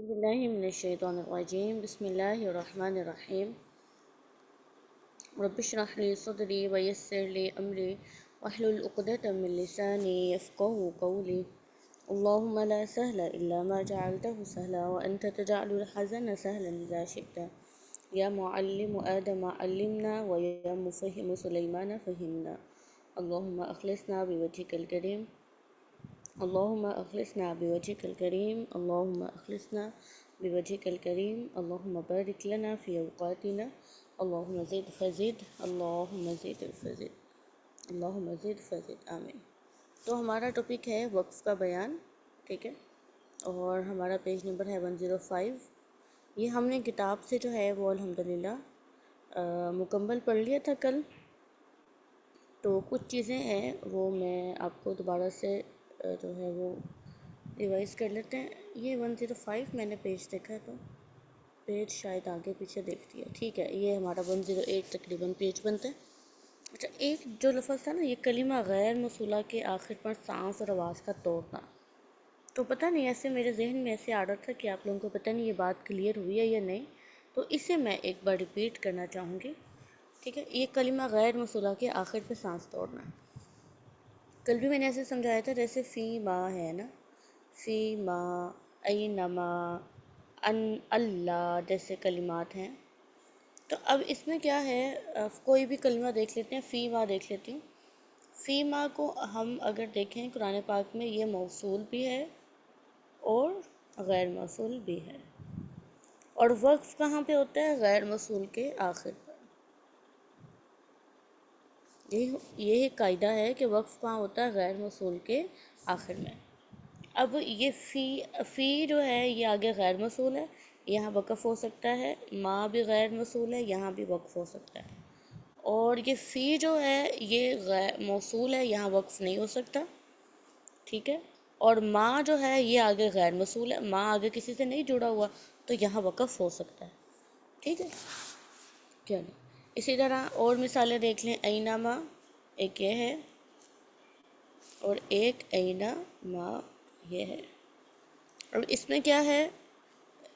بالله من الشيطان الرجيم بسم الله الرحمن الرحيم رب اشرح لي صدري ويسر لي أمري واحلل عقدة من لساني يفقهوا قولي اللهم لا سهل إلا ما جعلته سهلا وأنت تجعل الحزن سهلا إذا شئت يا معلم آدم علمنا ويا مفهم سليمان فهمنا اللهم أخلصنا بوجهك الكريم اللهم أخلصنا بوجهك الكريم اللهم أخلصنا بوجهك الكريم اللهم بارك لنا في أوقاتنا اللهم زد فزد اللهم زد فزد اللهم زد فزد آمین۔ تو ہمارا ٹاپک ہے وقف کا بیان، ٹھیک ہے، اور ہمارا پیج نمبر ہے 105۔ یہ ہم نے کتاب سے جو ہے وہ الحمدللہ مکمل پڑھ لیا تھا کل، تو کچھ چیزیں ہیں وہ میں آپ کو دوبارہ سے جو ہے وہ ریوائز کر لیتے ہیں۔ یہ 105 میں نے پیج دیکھا، تو پیج شاید آگے پیچھے دیکھ دیا، ٹھیک ہے، یہ ہمارا 108 تقریباً پیج بنتا ہے۔ اچھا، ایک جو لفظ تھا نا، یہ کلمہ غیر موصولہ کے آخر پر سانس اور آواز کا توڑنا، تو پتہ نہیں ایسے میرے ذہن میں ایسے آ رہا تھا کہ آپ لوگوں کو پتہ نہیں یہ بات کلیئر ہوئی ہے یا نہیں، تو اسے میں ایک بار ریپیٹ کرنا چاہوں گی، ٹھیک ہے۔ یہ کلمہ غیر موصولہ کے آخر پہ سانس توڑنا، کل بھی میں نے ایسے سمجھایا تھا جیسے فی ما ہے نا، فی ما، اینما، ان، اللہ جیسے کلمات ہیں۔ تو اب اس میں کیا ہے، کوئی بھی کلمہ دیکھ لیتے ہیں، فی ما دیکھ لیتی ہوں۔ فی ما کو ہم اگر دیکھیں قرآن پاک میں، یہ موصول بھی ہے اور غیر موصول بھی ہے، اور وقف کہاں پہ ہوتا ہے؟ غیر موصول کے آخر پر۔ یہی قاعدہ ہے کہ وقف کہاں ہوتا ہے؟ غیر موصول کے آخر میں۔ اب یہ فی جو ہے یہ آگے غیر موصول ہے، یہاں وقف ہو سکتا ہے، ما بھی غیر موصول ہے، یہاں بھی وقف ہو سکتا ہے، اور یہ فی جو ہے یہ غیر موصول ہے، یہاں وقف نہیں ہو سکتا، ٹھیک ہے، اور ما جو ہے یہ آگے غیر موصول ہے، ما آگے کسی سے نہیں جڑا ہوا، تو یہاں وقف ہو سکتا ہے، ٹھیک ہے۔ چلو اسی طرح اور مثالیں دیکھ لیں، اینما ایک یہ ہے، اور ایک اینا ما یہ ہے، اور اس میں کیا ہے،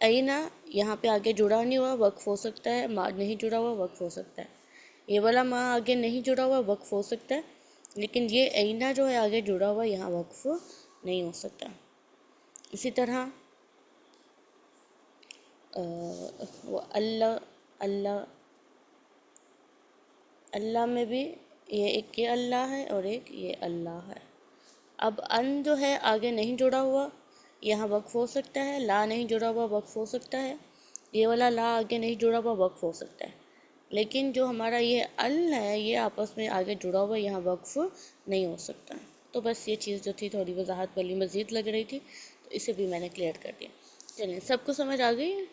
اینا یہاں پہ آگے جڑا نہیں ہوا، وقف ہو سکتا ہے، ما نہیں جڑا ہوا، وقف ہو سکتا ہے، یہ والا ما آگے نہیں جڑا ہوا، وقف ہو سکتا ہے، لیکن یہ اینا جو ہے آگے جڑا ہوا، یہاں وقف نہیں ہو سکتا۔ اسی طرح وہ اللہ، اللہ، اللہ میں بھی یہ ایک یہ اللہ ہے اور ایک یہ اللہ ہے۔ اب ان جو ہے آگے نہیں جڑا ہوا، یہاں وقف ہو سکتا ہے، لا نہیں جڑا ہوا، وقف ہو سکتا ہے، یہ والا لا آگے نہیں جڑا ہوا، وقف ہو سکتا ہے، لیکن جو ہمارا یہ ال ہے یہ آپس میں آگے جڑا ہوا، یہاں وقف نہیں ہو سکتا۔ تو بس یہ چیز جو تھی تھوڑی وضاحت والی مزید لگ رہی تھی، تو اسے بھی میں نے کلیئر کر دیا۔ چلیں، سب کو سمجھ آ گئی ہے؟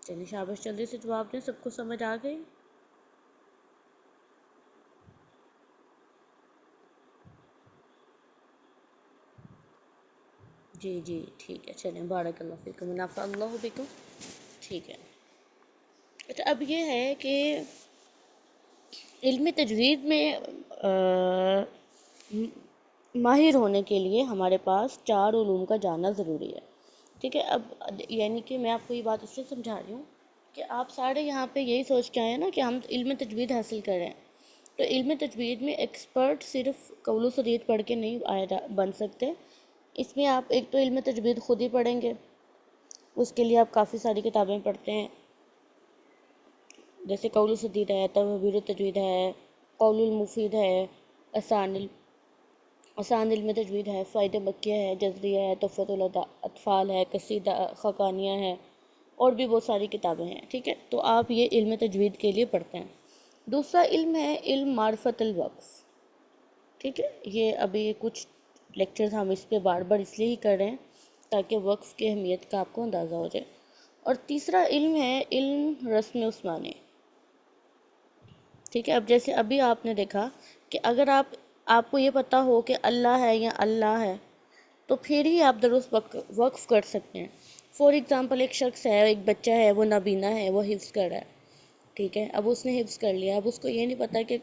چلیے شاباش، جلدی سے جواب دیں، سب کو سمجھ آ گئی؟ جی جی ٹھیک ہے، چلیں، بارک اللہ فیکم ونفع اللہ بکم، ٹھیک ہے۔ اچھا، اب یہ ہے کہ علم تجوید میں ماہر ہونے کے لیے ہمارے پاس 4 علوم کا جاننا ضروری ہے، ٹھیک ہے۔ اب یعنی کہ میں آپ کو یہ بات اس لیے سمجھا رہی ہوں کہ آپ سارے یہاں پہ یہی سوچ کے آئے ہیں نا کہ ہم علم تجوید حاصل کریں، تو علم تجوید میں ایکسپرٹ صرف قول و سدید پڑھ کے نہیں بن سکتے، اس میں آپ ایک تو علم تجوید خود ہی پڑھیں گے، اس کے لیے آپ کافی ساری کتابیں پڑھتے ہیں، جیسے قول و سدید ہے، تنویر تجوید ہے، قول المفید ہے، آسان علم تجوید ہے، فوائد مکیہ ہے، جزریہ ہے، تحفۃ الاطفال ہے، قصیدہ خاقانیہ ہے، اور بھی بہت ساری کتابیں ہیں، ٹھیک ہے۔ تو آپ یہ علم تجوید کے لیے پڑھتے ہیں۔ دوسرا علم ہے علم معرفت الوقف، ٹھیک ہے۔ یہ ابھی کچھ لیکچرز ہم اس پہ بار بار اس لیے ہی کر رہے ہیں تاکہ وقف کی اہمیت کا آپ کو اندازہ ہو جائے۔ اور تیسرا علم ہے علم رسم عثمانی، ٹھیک ہے۔ اب جیسے ابھی آپ نے دیکھا کہ اگر آپ کو یہ پتہ ہو کہ اللہ ہے یا اللہ ہے، تو پھر ہی آپ درست وقف کر سکتے ہیں۔ فار ایگزامپل، ایک شخص ہے، ایک بچہ ہے، وہ نابینا ہے، وہ حفظ کر رہا ہے، ٹھیک ہے۔ اب اس نے حفظ کر لیا، اب اس کو یہ نہیں پتہ کہ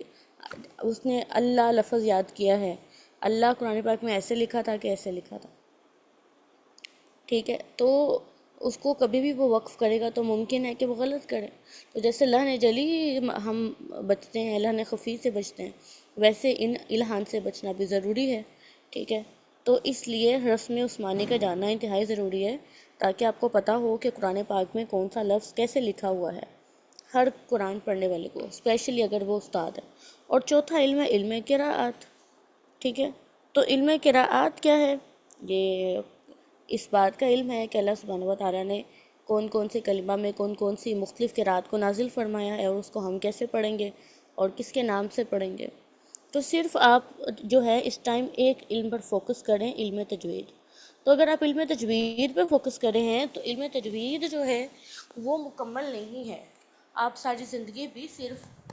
اس نے اللہ لفظ یاد کیا ہے، اللہ قرآن پاک میں ایسے لکھا تھا کہ ایسے لکھا تھا، ٹھیک ہے، تو اس کو کبھی بھی وہ وقف کرے گا تو ممکن ہے کہ وہ غلط کرے. تو جیسے اللہ نے جلی ہم بچتے ہیں، اللہ نے خفی سے بچتے ہیں، ویسے ان الہان سے بچنا بھی ضروری ہے، ٹھیک ہے. تو اس لیے رسم عثمانی کا جاننا انتہائی ضروری ہے، تاکہ آپ کو پتہ ہو کہ قرآن پاک میں کون سا لفظ کیسے لکھا ہوا ہے، ہر قرآن پڑھنے والے کو، اسپیشلی اگر وہ استاد ہے. اور چوتھا علم ہے علم قراءات، ٹھیک ہے. تو علم قراءات کیا ہے؟ یہ اس بات کا علم ہے کہ اللہ سبحانہ و تعالیٰ نے کون کون سے کلمہ میں کون کون سی مختلف قراءات کو نازل فرمایا ہے، اور اس کو ہم کیسے پڑھیں گے اور کس کے نام سے پڑھیں گے. تو صرف آپ جو ہے اس ٹائم ایک علم پر فوکس کریں، علم تجوید. تو اگر آپ علم تجوید پہ فوکس کرے ہیں تو علم تجوید جو ہے وہ مکمل نہیں ہے. آپ ساری زندگی بھی صرف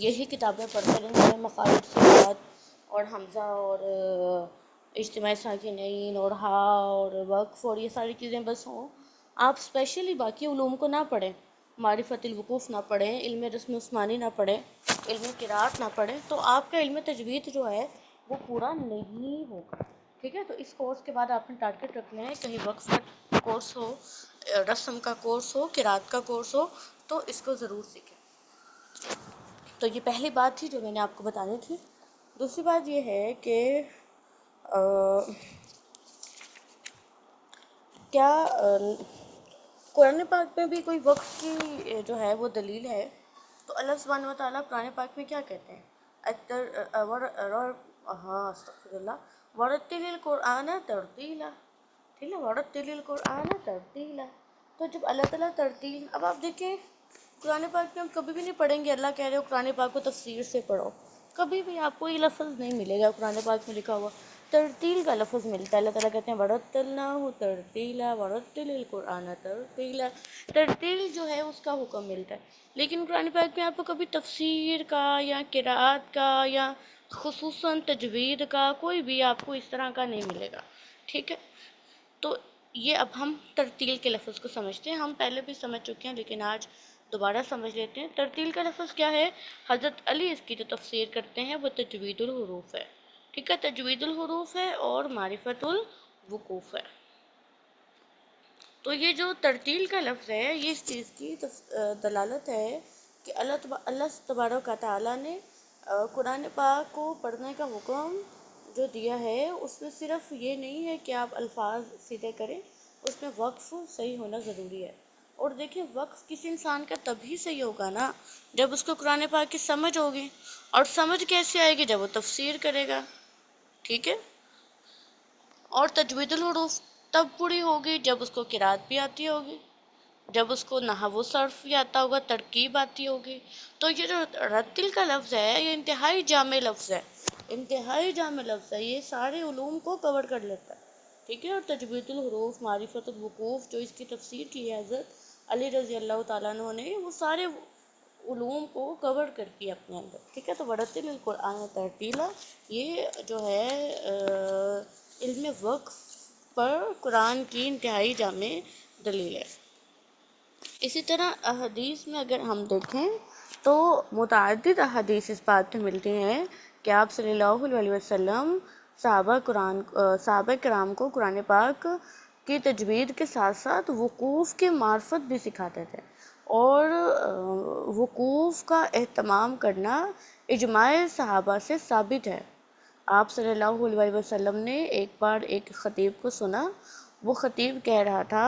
یہی کتابیں پڑھتے رہیں گے، مخارج صفات اور حمزہ اور اجتماع ساکنین اور ہا اور وقف اور یہ ساری چیزیں بس ہوں. آپ اسپیشلی باقی علوم کو نہ پڑھیں، معرفت الوقوف نہ پڑھیں، علم رسم عثمانی نہ پڑھیں، علم قراءت نہ پڑھیں، تو آپ کا علم تجوید جو ہے وہ پورا نہیں ہوگا، ٹھیک ہے. تو اس کورس کے بعد آپ نے ٹارگٹ رکھنا ہے کہیں وقف کا کورس ہو، رسم کا کورس ہو، قراءت کا کورس ہو، تو اس کو ضرور سیکھیں. تو یہ پہلی بات تھی جو میں نے آپ کو بتانی تھی. دوسری بات یہ ہے کہ کیا قرآن پاک میں بھی کوئی وقف کی جو ہے وہ دلیل ہے؟ تو اللہ سبحانہ و تعالیٰ قرآن پاک میں کیا کہتے ہیں؟ استغفر اللہ، ورتل القرآن ترتیلا، ٹھیک ہے، ورتل القرآن ترتیلا. تو جب اللہ تعالیٰ ترتیل، اب آپ دیکھیں قرآن پاک میں ہم کبھی بھی نہیں پڑھیں گے اللہ کہہ رہے ہو قرآن پاک کو تفسیر سے پڑھو، کبھی بھی آپ کو یہ لفظ نہیں ملے گا قرآن پاک میں لکھا ہوا. ترتیل کا لفظ ملتا ہے، اللہ تعالیٰ کہتے ہیں وَرَتَّلْنَاهُ تَرْتِيلًا وَرَتِّلِ الْقُرْآنَ تَرْتِيلًا. ترتیل جو ہے اس کا حکم ملتا ہے، لیکن قرآن پاک میں آپ کو کبھی تفسیر کا یا قراءت کا یا خصوصاً تجوید کا کوئی بھی آپ کو اس طرح کا نہیں ملے گا، ٹھیک ہے. تو یہ اب ہم ترتیل کے لفظ کو سمجھتے ہیں، ہم پہلے بھی سمجھ چکے ہیں لیکن آج دوبارہ سمجھ لیتے ہیں. ترتیل کا لفظ کیا ہے؟ حضرت علی اس کی جو تفسیر کرتے ہیں وہ تجوید الحروف ہے، ٹھیک ہے، تجوید الحروف ہے اور معرفت الوقوف ہے. تو یہ جو ترتیل کا لفظ ہے یہ اس چیز کی دلالت ہے کہ اللہ تبارک و تعالیٰ نے قرآن پاک کو پڑھنے کا حکم جو دیا ہے اس میں صرف یہ نہیں ہے کہ آپ الفاظ سیدھے کریں، اس میں وقف صحیح ہونا ضروری ہے. اور دیکھیں وقف کسی انسان کا تبھی صحیح ہوگا نا جب اس کو قرآن پاک کی سمجھ ہوگی، اور سمجھ کیسے آئے گی؟ جب وہ تفسیر کرے گا، ٹھیک ہے. اور تجوید الحروف تب پوری ہوگی جب اس کو قراءت بھی آتی ہوگی، جب اس کو نحو و صرف بھی آتا ہوگا، ترکیب آتی ہوگی. تو یہ جو رتل کا لفظ ہے یہ انتہائی جامع لفظ ہے، انتہائی جامع لفظ ہے، یہ سارے علوم کو کور کر لیتا ہے، ٹھیک ہے. اور تجوید الحروف، معرفت الوقوف جو اس کی تفسیر کی ہے حضرت علی رضی اللہ تعالیٰ عنہ نے، وہ سارے علوم کو کور کر کے اپنے اندر، ٹھیک ہے. تو ورتل القرآن ترتیلا یہ جو ہے علم وقف پر قرآن کی انتہائی جامع دلیل ہے. اسی طرح احادیث میں اگر ہم دیکھیں تو متعدد احادیث اس بات پہ ملتی ہیں کہ آپ صلی اللہ علیہ وسلم صحابہ کرام کو قرآن پاک کی تجوید کے ساتھ ساتھ وقوف کی معرفت بھی سکھاتے تھے، اور وقوف کا اہتمام کرنا اجماع صحابہ سے ثابت ہے. آپ صلی اللہ علیہ وسلم نے ایک بار ایک خطیب کو سنا، وہ خطیب کہہ رہا تھا،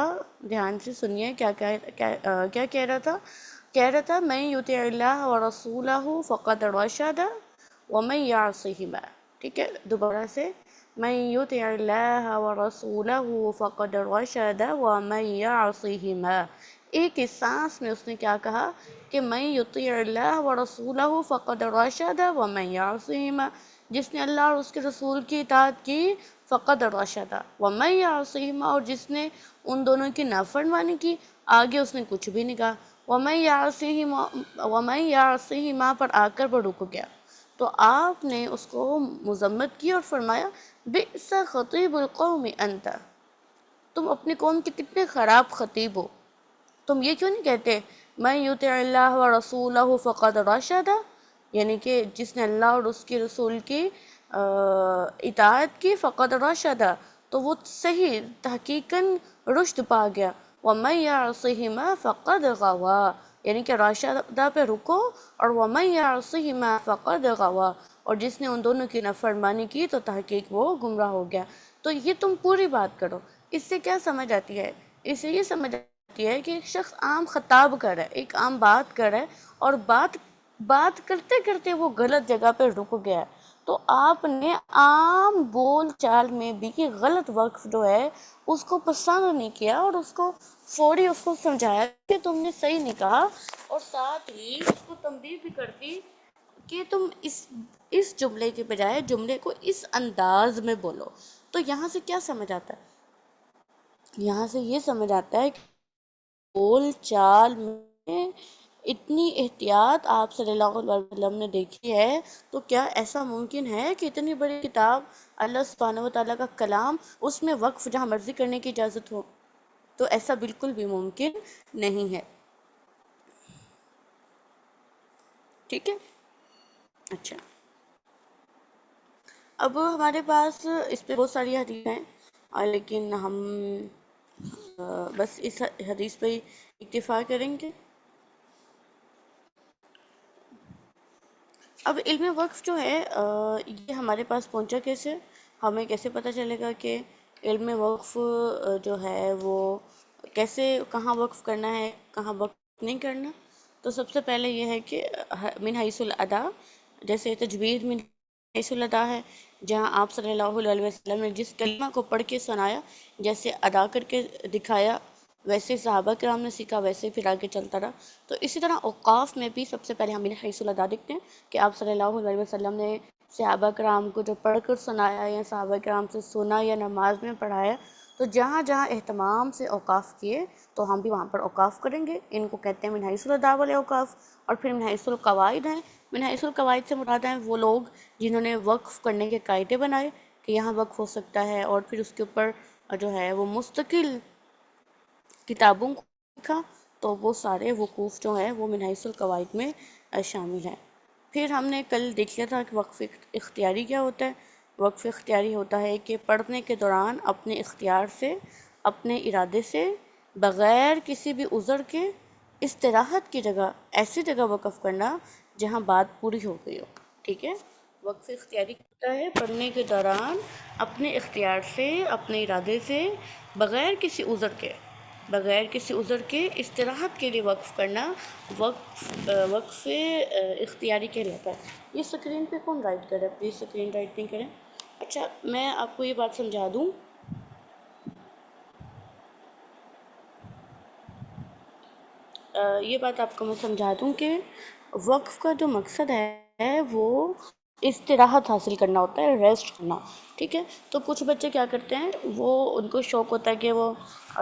دھیان سے سنیے کیا کہہ رہا تھا من یطع اللہ ورسولہ فقد رشد ومن یعصہما، ٹھیک ہے. دوبارہ سے، من یطع اللہ ورسولہ فقد رشد ومن یعصہما. ایک ہی سانس میں اس نے کیا کہا کہ من یطع اللہ ورسولہ فقد رشد ومن یعصہما، جس نے اللہ اور اس کے رسول کی اطاعت کی، فقد رشد ومن یعصہما، اور جس نے ان دونوں کی نافرمانی کی، آگے اس نے کچھ بھی نہیں کہا، ومن یعصہما پر آ کر وہ رک گیا. تو آپ نے اس کو مذمت کی اور فرمایا بئس خطیب القوم انت، تم اپنی قوم کے کتنے خراب خطیب ہو، تم یہ کیوں نہیں کہتے من یطع اللہ ورسولہ فقد رشد، یعنی کہ جس نے اللہ اور اس کے رسول کی اطاعت کی فقد رشد، تو وہ صحیح تحقیقاً رشد پا گیا. وَمَن يَعْصِهِمَا فَقَدْ غَوَىٰ، یعنی کہ راشدہ پہ رکو، اور وَمَن يَعْصِهِمَا فَقَدْ غَوَىٰ، اور جس نے ان دونوں کی نافرمانی کی تو تحقیق وہ گمراہ ہو گیا. تو یہ تم پوری بات کرو. اس سے کیا سمجھ آتی ہے؟ اس سے یہ سمجھ آتی ہے کہ ایک شخص عام خطاب کر رہا ہے، ایک عام بات کر رہا ہے، اور بات کرتے کرتے وہ غلط جگہ پہ رک گیا ہے، تو آپ نے عام بول چال میں بھی غلط وقف جو ہے اس کو پسند نہیں کیا، اور اس کو فوری اس کو سمجھایا کہ تم نے صحیح نہیں کہا، اور ساتھ ہی اس کو تنبیہ بھی کرتی کہ تم اس جملے کے بجائے جملے کو اس انداز میں بولو. تو یہاں سے کیا سمجھ آتا ہے؟ یہاں سے یہ سمجھ آتا ہے کہ بول چال میں اتنی احتیاط آپ صلی اللہ علیہ وسلم نے دیکھی ہے، تو کیا ایسا ممکن ہے کہ اتنی بڑی کتاب اللہ سبحانہ و تعالیٰ کا کلام، اس میں وقف جہاں مرضی کرنے کی اجازت ہو؟ تو ایسا بالکل بھی ممکن نہیں ہے. ٹھیک ہے. اچھا، اب ہمارے پاس اس پہ بہت ساری حدیث ہیں، لیکن ہم بس اس حدیث پہ ہی اکتفا کریں گے. اب علم وقف جو ہے یہ ہمارے پاس پہنچا کیسے؟ ہمیں کیسے پتہ چلے گا کہ علم وقف جو ہے وہ کیسے، کہاں وقف کرنا ہے، کہاں وقف نہیں کرنا؟ تو سب سے پہلے یہ ہے کہ من حیث الادا، جیسے تجوید من حیث الادا ہے، جہاں آپ صلی اللہ علیہ وسلم نے جس کلمہ کو پڑھ کے سنایا، جیسے ادا کر کے دکھایا، ویسے صحابہ کرام نے سیکھا، ویسے پھر آگے چلتا رہا. تو اسی طرح اوقاف میں بھی سب سے پہلے ہم من حیث الادا دیکھتے ہیں کہ آپ صلی اللہ علیہ وسلم نے صحابہ کرام کو جو پڑھ کر سنایا، یا صحابہ کرام سے سنا، یا نماز میں پڑھایا، تو جہاں جہاں اہتمام سے اوقاف کیے تو ہم بھی وہاں پر اوقاف کریں گے. ان کو کہتے ہیں من حیث الادا والے اوقاف. اور پھر من حیث القواعد ہیں. من حیث القواعد سے مراد ہیں وہ لوگ جنہوں نے وقف کرنے کے قاعدے بنائے کہ یہاں وقف ہو سکتا ہے، اور پھر اس کے اوپر جو ہے وہ مستقل کتابوں کو لکھا، تو وہ سارے وقوف جو ہیں وہ من حیث القواعد میں شامل ہیں. پھر ہم نے کل دیکھ لیا تھا کہ وقف اختیاری کیا ہوتا ہے. وقف اختیاری ہوتا ہے کہ پڑھنے کے دوران اپنے اختیار سے، اپنے ارادے سے، بغیر کسی بھی عذر کے استراحت کی جگہ، ایسی جگہ وقف کرنا جہاں بات پوری ہو گئی ہو. ٹھیک ہے. وقف اختیاری ہوتا ہے پڑھنے کے دوران اپنے اختیار سے، اپنے ارادے سے، بغیر کسی عذر کے استراحت کے لیے وقف کرنا وقف اختیاری کہلاتا ہے. یہ اسکرین پہ کون رائٹ کرے؟ پلیز اسکرین رائٹ نہیں کریں. اچھا، میں آپ کو یہ بات سمجھا دوں، یہ بات آپ کو میں سمجھا دوں کہ وقف کا جو مقصد ہے وہ استراحت حاصل کرنا ہوتا ہے، ریسٹ کرنا. ٹھیک ہے. تو کچھ بچے کیا کرتے ہیں، وہ ان کو شوق ہوتا ہے کہ وہ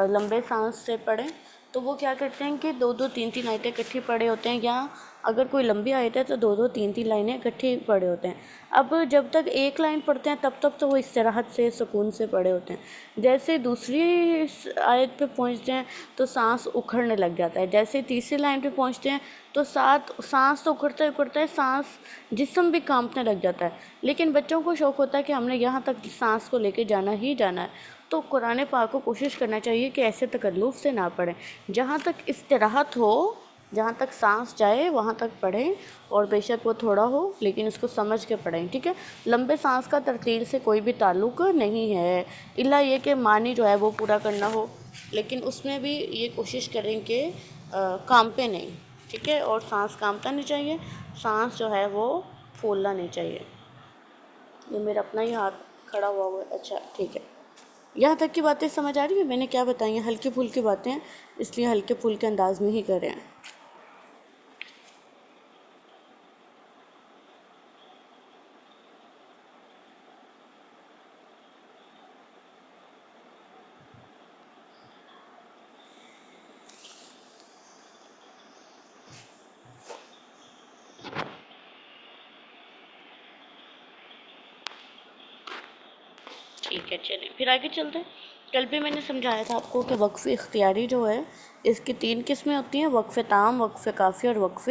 لمبے سانس سے پڑھیں، تو وہ کیا کرتے ہیں کہ دو دو تین تین آیتیں اکٹھی پڑھے ہوتے ہیں، یا اگر کوئی لمبی آیت ہے تو دو دو تین تین لائنیں اکٹھی پڑھے ہوتے ہیں. اب جب تک ایک لائن پڑھتے ہیں تب تک تو وہ استراحت سے، سکون سے پڑھے ہوتے ہیں. جیسے دوسری آیت پہ پہنچتے ہیں تو سانس اکھڑنے لگ جاتا ہے. جیسے تیسری لائن پہ پہنچتے ہیں تو سانس تو اکھڑتا ہے، سانس جسم بھی کانپنے لگ جاتا ہے. لیکن بچوں کو شوق ہوتا ہے کہ ہم نے یہاں تک سانس کو لے کے جانا ہی جانا ہے. تو قرآن پاک کو کوشش کرنا چاہیے کہ ایسے تکلف سے نہ پڑھیں، جہاں تک استراحت ہو، جہاں تک سانس جائے وہاں تک پڑھیں، اور بے شک وہ تھوڑا ہو لیکن اس کو سمجھ کے پڑھیں. ٹھیک ہے. لمبے سانس کا ترتیل سے کوئی بھی تعلق نہیں ہے، الا یہ کہ معنی جو ہے وہ پورا کرنا ہو، لیکن اس میں بھی یہ کوشش کریں کہ کانپے نہیں. ٹھیک ہے. اور سانس کانپتا نہیں چاہیے، سانس جو ہے وہ پھولنا نہیں چاہیے. یہ میرا اپنا ہی ہاتھ کھڑا ہوا ہے. اچھا ٹھیک ہے. یہاں تک کی باتیں سمجھ آ رہی ہیں؟ میں نے کیا بتائی ہیں، ہلکی پھلکی باتیں، اس لیے ہلکے پھلکے انداز میں ہی کریں. ٹھیک ہے، چلیے پھر آگے چلتے ہیں۔ کل بھی میں نے سمجھایا تھا آپ کو کہ وقف اختیاری جو ہے اس کی 3 قسمیں ہوتی ہیں، وقف تام، وقف کافی اور وقف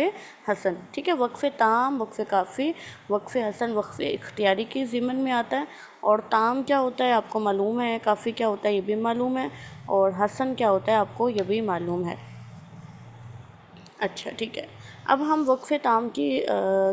حسن۔ ٹھیک ہے، وقف تام، وقف کافی، وقف حسن وقف اختیاری کی ضمن میں آتا ہے۔ اور تام کیا ہوتا ہے آپ کو معلوم ہے، کافی کیا ہوتا ہے یہ بھی معلوم ہے، اور حسن کیا ہوتا ہے آپ کو یہ بھی معلوم ہے۔ اچھا ٹھیک ہے، اب ہم وقف تام کی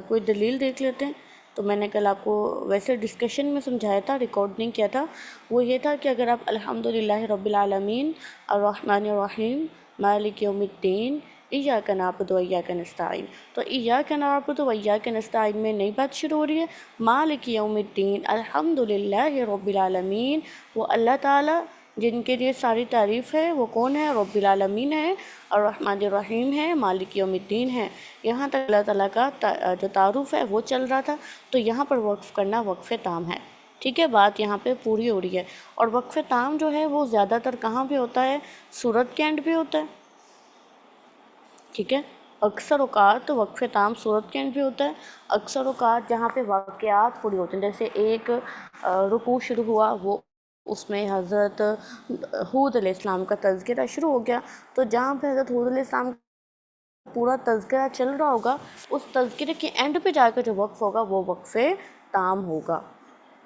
کوئی دلیل دیکھ لیتے ہیں۔ تو میں نے کل آپ کو ویسے ڈسکشن میں سمجھایا تھا، ریکارڈ نہیں کیا تھا۔ وہ یہ تھا کہ اگر آپ الحمدللہ رب العالمین الرحمن الرحیم مالک یوم الدین ایاک نعبد و ایاک نستعین، تو ایاک نعبد و ایاک نستعین میں نئی بات شروع ہو رہی ہے۔ مالک یوم الدین الحمدللہ رب العالمین، وہ اللہ تعالیٰ جن کے لیے ساری تعریف ہے، وہ کون ہے؟ رب العالمین ہے، الرحمن الرحیم ہے، مالک یوم الدین ہے۔ یہاں تک اللہ تعالیٰ کا جو تعارف ہے وہ چل رہا تھا، تو یہاں پر وقف کرنا وقف تام ہے۔ ٹھیک ہے، بات یہاں پہ پوری ہو رہی ہے۔ اور وقف تام جو ہے وہ زیادہ تر کہاں پہ ہوتا ہے؟ سورت کے اینڈ پہ ہوتا ہے۔ ٹھیک ہے، اکثر اوقات وقف تام سورت کے اینڈ پہ ہوتا ہے، اکثر اوقات جہاں پہ واقعات پوری ہوتے ہیں، جیسے ایک رکوع شروع ہوا، وہ اس میں حضرت ہود علیہ السلام کا تذکرہ شروع ہو گیا، تو جہاں پہ حضرت ہود علیہ السلام پورا تذکرہ چل رہا ہوگا، اس تذکرے کے اینڈ پہ جا کر جو وقف ہوگا وہ وقف تام ہوگا۔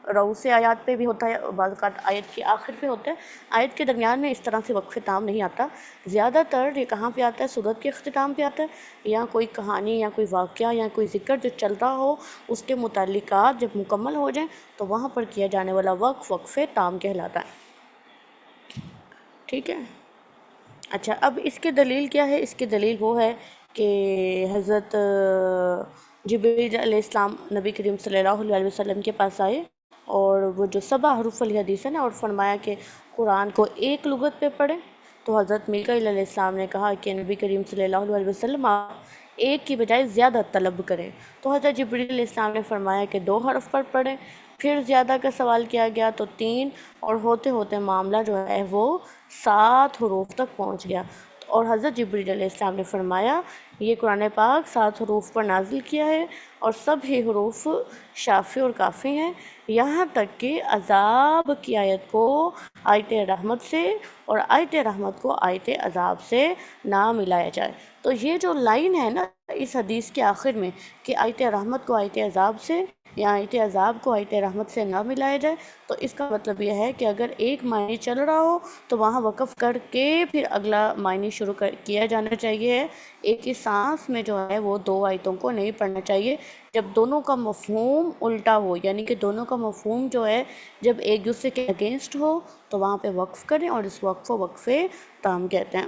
رؤوس آیات پہ بھی ہوتا ہے، بعض اوقات آیت کے آخر پہ ہوتا ہے، آیت کے درمیان میں اس طرح سے وقف تام نہیں آتا۔ زیادہ تر یہ کہاں پہ آتا ہے؟ سورت کے اختتام پہ آتا ہے، یا کوئی کہانی یا کوئی واقعہ یا کوئی ذکر جو چل رہا ہو، اس کے متعلقات جب مکمل ہو جائیں تو وہاں پر کیا جانے والا وقف وقف تام کہلاتا ہے۔ ٹھیک ہے، اچھا اب اس کی دلیل کیا ہے؟ اس کی دلیل وہ ہے کہ حضرت جبریل علیہ السلام نبی کریم صلی اللہ علیہ وسلم کے پاس آئے، اور وہ جو 7 حروف والی حدیث ہے نا، اور فرمایا کہ قرآن کو ایک لغت پہ پڑھیں، تو حضرت میکائیل علیہ السلام نے کہا کہ نبی کریم صلی اللہ علیہ وسلم آپ ایک کی بجائے زیادہ طلب کریں، تو حضرت جبریل علیہ السلام نے فرمایا کہ 2 حرف پر پڑھیں، پھر زیادہ کا سوال کیا گیا تو 3، اور ہوتے ہوتے معاملہ جو ہے وہ 7 حروف تک پہنچ گیا، اور حضرت جبریل علیہ السلام نے فرمایا یہ قرآن پاک 7 حروف پر نازل کیا ہے، اور سب ہی حروف شافی اور کافی ہیں، یہاں تک کہ عذاب کی آیت کو آیت رحمت سے اور آیت رحمت کو آیت عذاب سے نہ ملایا جائے۔ تو یہ جو لائن ہے نا اس حدیث کے آخر میں کہ آیت رحمت کو آیت عذاب سے یا آیت عذاب کو آیت رحمت سے نہ ملایا جائے، تو اس کا مطلب یہ ہے کہ اگر ایک معنی چل رہا ہو تو وہاں وقف کر کے پھر اگلا معنی شروع کیا جانا چاہیے۔ ایک ہی سانس میں جو ہے وہ 2 آیتوں کو نہیں پڑھنا چاہیے، جب دونوں کا مفہوم الٹا ہو، یعنی کہ دونوں کا مفہوم جو ہے جب ایک دوسرے کے اگینسٹ ہو تو وہاں پہ وقف کریں، اور اس وقف کو وقف تام کہتے ہیں۔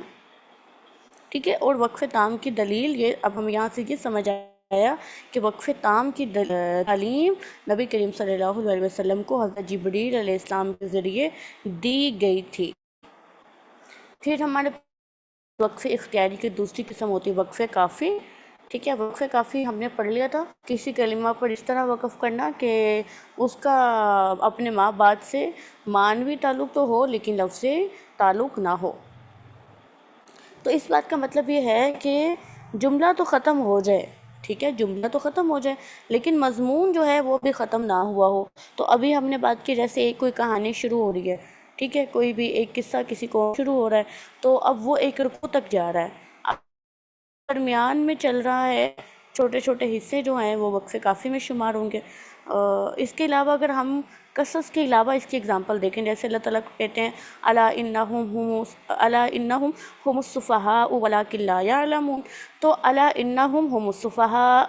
ٹھیک ہے، اور وقف تام کی دلیل یہ، اب ہم یہاں سے یہ سمجھ آیا کہ وقف تام کی تعلیم نبی کریم صلی اللہ علیہ وسلم کو حضرت جبریل علیہ السلام کے ذریعے دی گئی تھی۔ پھر ہمارے وقف اختیاری کی دوسری قسم ہوتی ہے وقف کافی۔ ٹھیک ہے، وقف کافی ہم نے پڑھ لیا تھا، کسی کلمہ پر اس طرح وقف کرنا کہ اس کا اپنے ماں باپ سے معنوی تعلق تو ہو لیکن لفظی تعلق نہ ہو۔ تو اس بات کا مطلب یہ ہے کہ جملہ تو ختم ہو جائے، ٹھیک ہے، جملہ تو ختم ہو جائے لیکن مضمون جو ہے وہ بھی ختم نہ ہوا ہو۔ تو ابھی ہم نے بات کی جیسے ایک کوئی کہانی شروع ہو رہی ہے، ٹھیک ہے، کوئی بھی ایک قصہ کسی کو شروع ہو رہا ہے، تو اب وہ ایک رکوع تک جا رہا ہے، اب درمیان میں چل رہا ہے، چھوٹے چھوٹے حصے جو ہیں وہ وقف کافی میں شمار ہوں گے۔ اس کے علاوہ اگر ہم قصص کے علاوہ اس کی اگزامپل دیکھیں، جیسے اللہ تعالیٰ کہتے ہیں الا انہم ہم السفہاء ولکن لا یعلمون، تو الا انہم ہم السفہاء،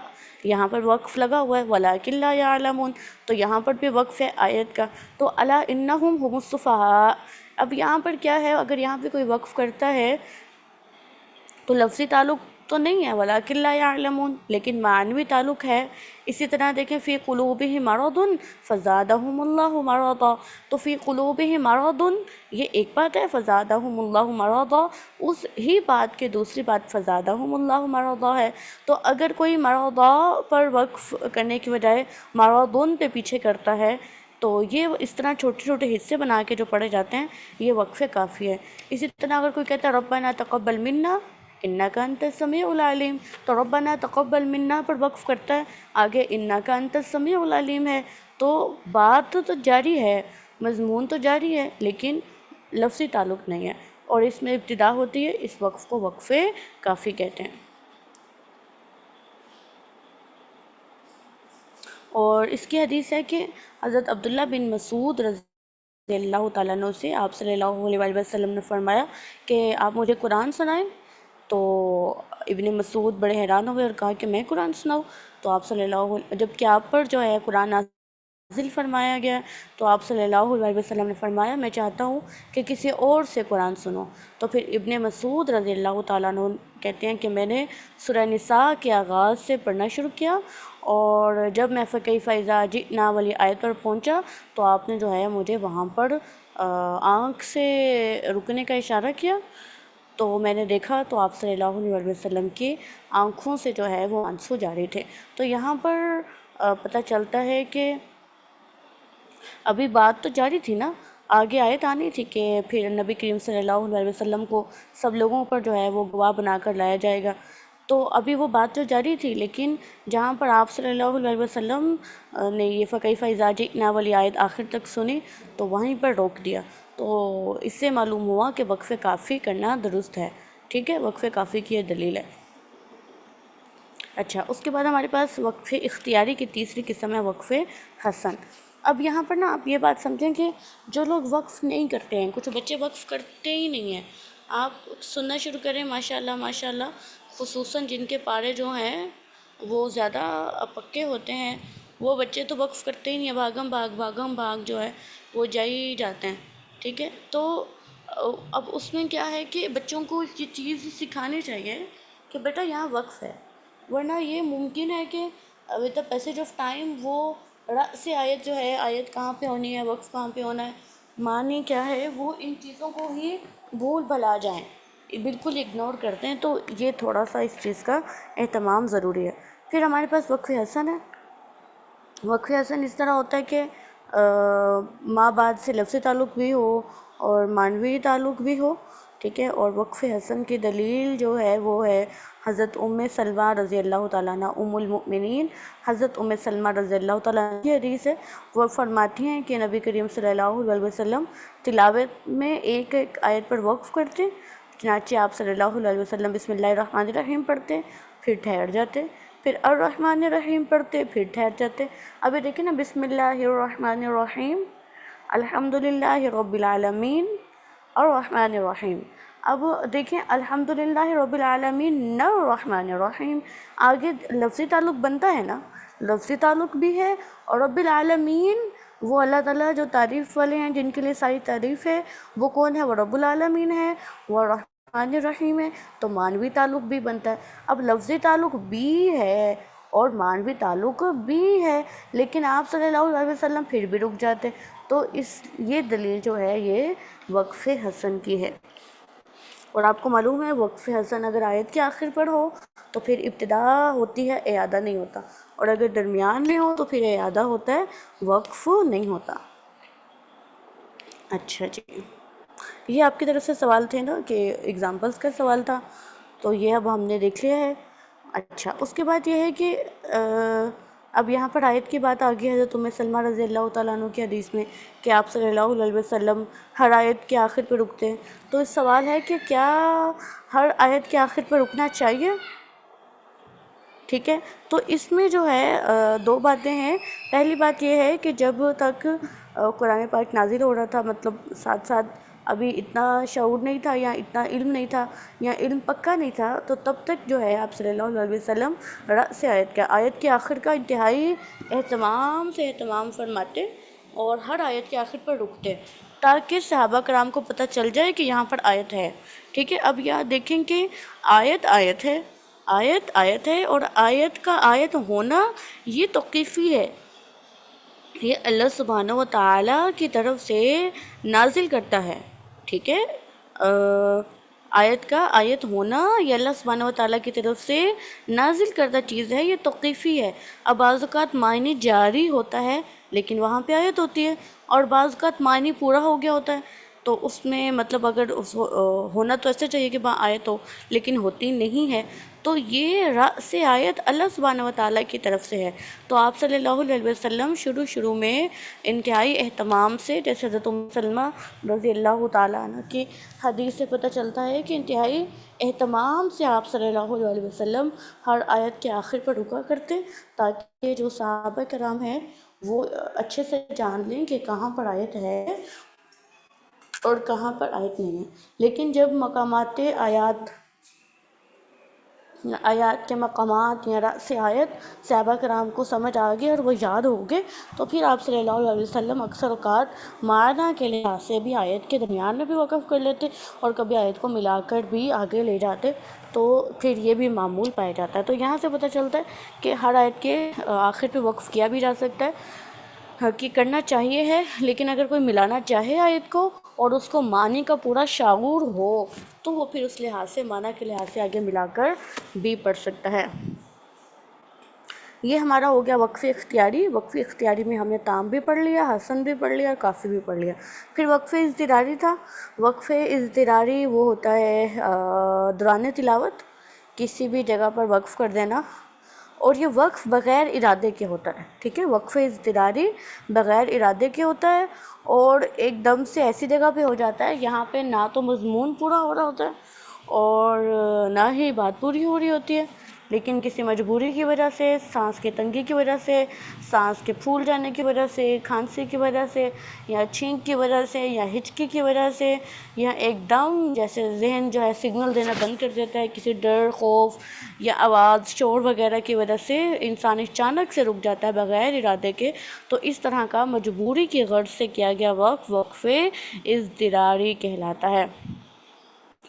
یہاں پر وقف لگا ہوا ہے، ولکن لا یعلمون، تو یہاں پر بھی وقف ہے آیت کا، تو الا انہم ہم السفہاء۔ اب یہاں پر کیا ہے، اگر یہاں پہ کوئی وقف کرتا ہے تو لفظی تعلق تو نہیں ہے ولکن لا یعلمون، لیکن معنوی تعلق ہے۔ اسی طرح دیکھیں فی قلوبہم مرض فزادہم اللہ مرضا، تو فی قلوبہم مرض یہ ایک بات ہے، فزادہم اللہ مرضا اس ہی بات کی دوسری بات فزادہم اللہ مرضا ہے۔ تو اگر کوئی مرضا پر وقف کرنے کی بجائے مرضن پہ پیچھے کرتا ہے تو یہ اس طرح چھوٹے چھوٹے حصے بنا کے جو پڑھے جاتے ہیں یہ وقف کافی ہے۔ اسی طرح اگر کوئی کہتا ہے ربنا تقبل منا انک انت السمیع العلیم، تو ربنا تقبل منا پر وقف کرتا ہے، آگے انک انت السمیع العلیم ہے، تو بات تو جاری ہے، مضمون تو جاری ہے لیکن لفظی تعلق نہیں ہے، اور اس میں ابتدا ہوتی ہے، اس وقف کو وقف کافی کہتے ہیں۔ اور اس کی حدیث ہے کہ حضرت عبداللہ بن مسعود رضی اللہ تعالیٰ عنہ سے آپ صلی اللہ علیہ وآلہ وسلم نے فرمایا کہ آپ مجھے قرآن سنائیں۔ تو ابن مسعود بڑے حیران ہوئے اور کہا کہ میں قرآن سناؤں؟ تو آپ صلی اللہ علیہ، جب کہ آپ پر جو ہے قرآن نازل فرمایا گیا، تو آپ صلی اللہ علیہ وسلم نے فرمایا میں چاہتا ہوں کہ کسی اور سے قرآن سنو۔ تو پھر ابن مسعود رضی اللہ تعالیٰ عنہ کہتے ہیں کہ میں نے سورہ نساء کے آغاز سے پڑھنا شروع کیا، اور جب میں فَكَيْفَ إِذَا جِئْنَا والی آیت پر پہنچا تو آپ نے جو ہے مجھے وہاں پر آنکھ سے رکنے کا اشارہ کیا، تو میں نے دیکھا تو آپ صلی اللہ علیہ وسلم کی آنکھوں سے جو ہے وہ آنسو جاری تھے۔ تو یہاں پر پتہ چلتا ہے کہ ابھی بات تو جاری تھی نا، آگے آیت آنی تھی کہ پھر نبی کریم صلی اللہ علیہ وسلم کو سب لوگوں پر جو ہے وہ گواہ بنا کر لایا جائے گا۔ تو ابھی وہ بات تو جاری تھی، لیکن جہاں پر آپ صلی اللہ علیہ وسلم نے یہ فَكَيْفَ إِذَا جِئْنَا والی آیت آخر تک سنی تو وہیں پر روک دیا۔ تو اس سے معلوم ہوا کہ وقف کافی کرنا درست ہے، ٹھیک ہے، وقف کافی کی یہ دلیل ہے۔ اچھا، اس کے بعد ہمارے پاس وقف اختیاری کی تیسری قسم ہے وقف حسن۔ اب یہاں پر نا آپ یہ بات سمجھیں کہ جو لوگ وقف نہیں کرتے ہیں، کچھ بچے وقف کرتے ہی نہیں ہیں، آپ سننا شروع کریں ماشاءاللہ ماشاءاللہ، خصوصاً جن کے پارے جو ہیں وہ زیادہ پکے ہوتے ہیں، وہ بچے تو وقف کرتے ہی نہیں ہیں، بھاگم بھاگ جو ہے وہ جا ہی جاتے ہیں، ٹھیک ہے۔ تو اب اس میں کیا ہے کہ بچوں کو یہ چیز سکھانی چاہیے کہ بیٹا یہاں وقف ہے، ورنہ یہ ممکن ہے کہ with the passage of time وہ رأس آیت جو ہے، آیت کہاں پہ ہونی ہے، وقف کہاں پہ ہونا ہے، معنی کیا ہے، وہ ان چیزوں کو ہی بھول بھلا جائیں، بالکل اگنور کرتے ہیں۔ تو یہ تھوڑا سا اس چیز کا اہتمام ضروری ہے۔ پھر ہمارے پاس وقف حسن ہے۔ وقف حسن اس طرح ہوتا ہے کہ ماں بعد سے لفظی تعلق بھی ہو اور معنوی تعلق بھی ہو، ٹھیک ہے۔ اور وقف حسن کی دلیل جو ہے وہ ہے حضرت سلمہ رضی اللہ تعالیٰ عنہ، المؤمنین حضرت سلمہ رضی اللہ تعالیٰ عنہ کی حدیث ہے۔ وہ فرماتی ہیں کہ نبی کریم صلی اللہ علیہ وسلم تلاوت میں ایک ایک آیت پر وقف کرتے، چنانچہ آپ صلی اللہ علیہ وسلم بسم اللہ الرحمن الرحیم پڑھتے، پھر ٹھہر جاتے، پھر الرحمن الرحیم پڑھتے، پھر ٹھہر جاتے۔ ابھی دیکھیں نا، بسم اللہ الرحمن الرحیم، الحمدللہ رب العالمین، الرحمن الرحیم۔ اب دیکھیں الحمدللہ رب العالمین الرحمن الرحیم، آگے لفظی تعلق بنتا ہے نا، لفظی تعلق بھی ہے، اور رب العالمین وہ اللہ تعالیٰ جو تعریف والے ہیں، جن کے لیے ساری تعریف ہے، وہ کون ہے؟ وہ رب العالمین ہے، وہ الرحمن الرحیم ہے، تو معنوی تعلق بھی بنتا ہے۔ اب لفظی تعلق بھی ہے اور معنوی تعلق بھی ہے، لیکن آپ صلی اللہ علیہ وسلم پھر بھی رک جاتے، تو یہ دلیل جو ہے یہ وقف حسن کی ہے۔ اور آپ کو معلوم ہے وقف حسن اگر آیت کے آخر پر ہو تو پھر ابتدا ہوتی ہے، اعادہ نہیں ہوتا، اور اگر درمیان میں ہو تو پھر اعادہ ہوتا ہے، وقف نہیں ہوتا۔ اچھا جی، یہ آپ کی طرف سے سوال تھے نا کہ اگزامپلس کا سوال تھا، تو یہ اب ہم نے دیکھ لیا ہے۔ اچھا، اس کے بعد یہ ہے کہ اب یہاں پر آیت کی بات آگئی حضرت سلمہ رضی اللہ تعالیٰ عنہ کی حدیث میں کہ آپ صلی اللہ علیہ وسلم ہر آیت کے آخر پہ رکتے ہیں۔ تو اس سوال ہے کہ کیا ہر آیت کے آخر پہ رکنا چاہیے؟ ٹھیک ہے، تو اس میں جو ہے دو باتیں ہیں۔ پہلی بات یہ ہے کہ جب تک قرآن پاک نازل ہو رہا تھا، مطلب ساتھ ساتھ ابھی اتنا شعور نہیں تھا یا اتنا علم نہیں تھا یا علم پکا نہیں تھا، تو تب تک جو ہے آپ صلی اللہ علیہ وسلم رأس آیت کے آخر کا انتہائی اہتمام سے اہتمام فرماتے اور ہر آیت کے آخر پر رکتے، تاکہ صحابہ کرام کو پتہ چل جائے کہ یہاں پر آیت ہے، ٹھیک ہے۔ اب یہاں دیکھیں کہ آیت ہے، آیت ہے، اور آیت کا آیت ہونا یہ توقیفی ہے، یہ اللہ سبحانہ و تعالیٰ کی طرف سے نازل کرتا ہے، ٹھیک ہے۔ آیت کا آیت ہونا یہ اللہ سبحانہ و تعالیٰ کی طرف سے نازل کردہ چیز ہے، یہ توقیفی ہے۔ اب بعض اوقات معنی جاری ہوتا ہے لیکن وہاں پہ آیت ہوتی ہے، اور بعض اوقات معنی پورا ہو گیا ہوتا ہے تو اس میں مطلب اگر ہونا تو ایسے چاہیے کہ آیت ہو، لیکن ہوتی نہیں ہے، تو یہ رأس آیت اللہ سبحانہ و تعالیٰ کی طرف سے ہے۔ تو آپ صلی اللہ علیہ وسلم شروع میں انتہائی اہتمام سے، جیسے حضرت ام سلمہ رضی اللہ تعالیٰ عنہ کی حدیث سے پتہ چلتا ہے کہ انتہائی اہتمام سے آپ صلی اللہ علیہ وسلم ہر آیت کے آخر پر رکا کرتے، تاکہ جو صحابہ کرام ہیں وہ اچھے سے جان لیں کہ کہاں پر آیت ہے اور کہاں پر آیت نہیں ہے۔ لیکن جب مقامات آیات کے مقامات یا رأس آیت صحابہ کرام کو سمجھ آ گئے اور وہ یاد ہو گئے، تو پھر آپ صلی اللہ علیہ وسلم اکثر اوقات معنی کے لحاظ سے بھی آیت کے درمیان میں بھی وقف کر لیتے اور کبھی آیت کو ملا کر بھی آگے لے جاتے، تو پھر یہ بھی معمول پایا جاتا ہے۔ تو یہاں سے پتہ چلتا ہے کہ ہر آیت کے آخر پہ وقف کیا بھی جا سکتا ہے، کہ کرنا چاہیے ہے، لیکن اگر کوئی ملانا چاہے آیت کو اور اس کو معنی کا پورا شعور ہو تو وہ پھر اس لحاظ سے معنی کے لحاظ سے آگے ملا کر بھی پڑھ سکتا ہے۔ یہ ہمارا ہو گیا وقف اختیاری۔ وقف اختیاری میں ہم نے تام بھی پڑھ لیا، حسن بھی پڑھ لیا، کافی بھی پڑھ لیا۔ پھر وقف اضطراری تھا۔ وقف اضطراری وہ ہوتا ہے دوران تلاوت کسی بھی جگہ پر وقف کر دینا، اور یہ وقف بغیر ارادے کے ہوتا ہے، ٹھیک ہے۔ وقف اضطراری بغیر ارادے کے ہوتا ہے اور ایک دم سے ایسی جگہ پہ ہو جاتا ہے یہاں پہ نہ تو مضمون پورا ہو رہا ہوتا ہے اور نہ ہی بات پوری ہو رہی ہوتی ہے، لیکن کسی مجبوری کی وجہ سے، سانس کی تنگی کی وجہ سے، سانس کے پھول جانے کی وجہ سے، کھانسی کی وجہ سے، یا چھینک کی وجہ سے، یا ہچکی کی وجہ سے، یا ایک دم جیسے ذہن جو ہے سگنل دینا بند کر دیتا ہے کسی ڈر، خوف یا آواز، شور وغیرہ کی وجہ سے انسان اچانک سے رک جاتا ہے بغیر ارادے کے، تو اس طرح کا مجبوری کی غرض سے کیا گیا وقف وقف اضطراری کہلاتا ہے،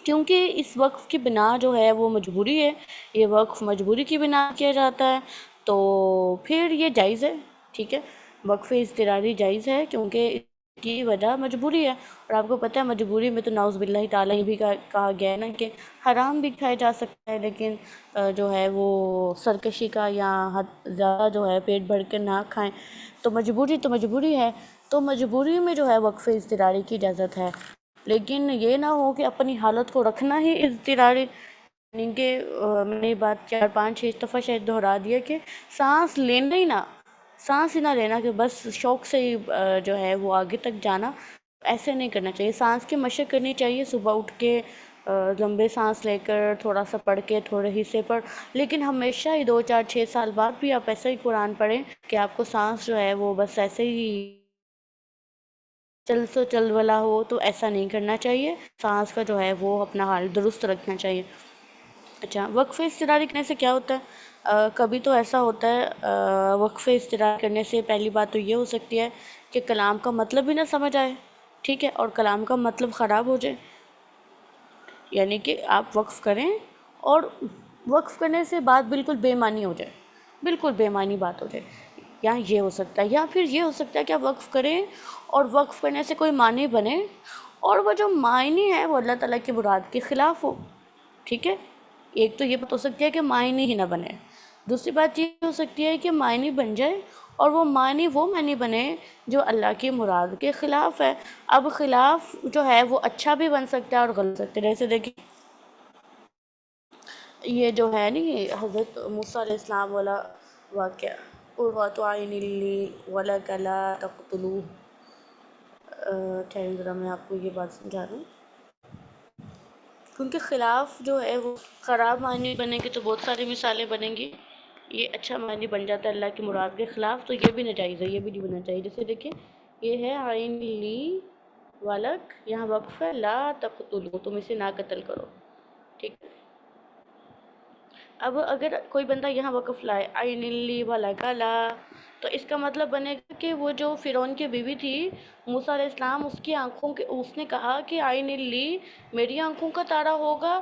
کیونکہ اس وقف کی بنا جو ہے وہ مجبوری ہے، یہ وقف مجبوری کی بنا کیا جاتا ہے، تو پھر یہ جائز ہے، ٹھیک ہے۔ وقف اضطراری جائز ہے کیونکہ اس کی وجہ مجبوری ہے، اور آپ کو پتہ ہے مجبوری میں تو نعوذ باللہ تعالیٰ یہ بھی کہا گیا ہے نا کہ حرام بھی کھایا جا سکتا ہے، لیکن جو ہے وہ سرکشی کا یا حد زیادہ جو ہے پیٹ بھر کے نہ کھائیں، تو مجبوری ہے، تو مجبوری میں جو ہے وقف اضطراری کی اجازت ہے، لیکن یہ نہ ہو کہ اپنی حالت کو رکھنا ہی اضطراری، یعنی کہ میں نے یہ بات 4-5-6 دفعہ شاید دہرا دیا کہ سانس ہی نہ لینا کہ بس شوق سے ہی جو ہے وہ آگے تک جانا، ایسے نہیں کرنا چاہیے۔ سانس کی مشق کرنی چاہیے، صبح اٹھ کے لمبے سانس لے کر تھوڑا سا پڑھ کے تھوڑے حصے پر، لیکن ہمیشہ ہی 2-4-6 سال بعد بھی آپ ایسا ہی قرآن پڑھیں کہ آپ کو سانس جو ہے وہ بس ایسے ہی چل والا ہو، تو ایسا نہیں کرنا چاہیے، سانس کا جو ہے وہ اپنا حال درست رکھنا چاہیے۔ اچھا، وقف اضطراری کرنے سے کیا ہوتا ہے؟ کبھی تو ایسا ہوتا ہے وقف اضطراری کرنے سے پہلی بات تو یہ ہو سکتی ہے کہ کلام کا مطلب بھی نہ سمجھ آئے، ٹھیک ہے، اور کلام کا مطلب خراب ہو جائے، یعنی کہ آپ وقف کریں اور وقف کرنے سے بات بالکل بے معنی ہو جائے، بالکل بے معنی بات ہو جائے، یا یہ ہو سکتا ہے، یا پھر یہ ہو سکتا ہے کہ آپ وقف کریں اور وقف کرنے سے کوئی معنی بنے اور وہ جو معنی ہے وہ اللہ تعالیٰ کی مراد کے خلاف ہو، ٹھیک ہے۔ ایک تو یہ بات ہو سکتی ہے کہ معنی ہی نہ بنے، دوسری بات یہ ہو سکتی ہے کہ معنی بن جائے اور وہ معنی بنے جو اللہ کی مراد کے خلاف ہے۔ اب خلاف جو ہے وہ اچھا بھی بن سکتا ہے اور غلط سکتے، جیسے دیکھیں یہ جو ہے نہیں حضرت موسیٰ علیہ السلام والا واقعہ، قرۃ عین لی ولک لا تقتلوہ، ٹھہریں ذرا میں آپ کو یہ بات سمجھا دوں، کیونکہ خلاف جو ہے وہ خراب معنی بنے گی تو بہت ساری مثالیں بنیں گی، یہ اچھا معنی بن جاتا ہے اللہ کی مراد کے خلاف، تو یہ بھی ناجائز ہے، یہ بھی نہیں بننا چاہیے۔ جیسے دیکھیں یہ ہے عین لی ولک، یہاں وقف ہے لا تقتلو، تم اسے نہ قتل کرو، ٹھیک ہے۔ اب اگر کوئی بندہ یہاں وقف لائے عین لی ولک لا، تو اس کا مطلب بنے گا کہ وہ جو فرعون کی بیوی تھی موسیٰ علیہ السلام، اس کی آنکھوں کے، اس نے کہا کہ عین لی میری آنکھوں کا تارا ہوگا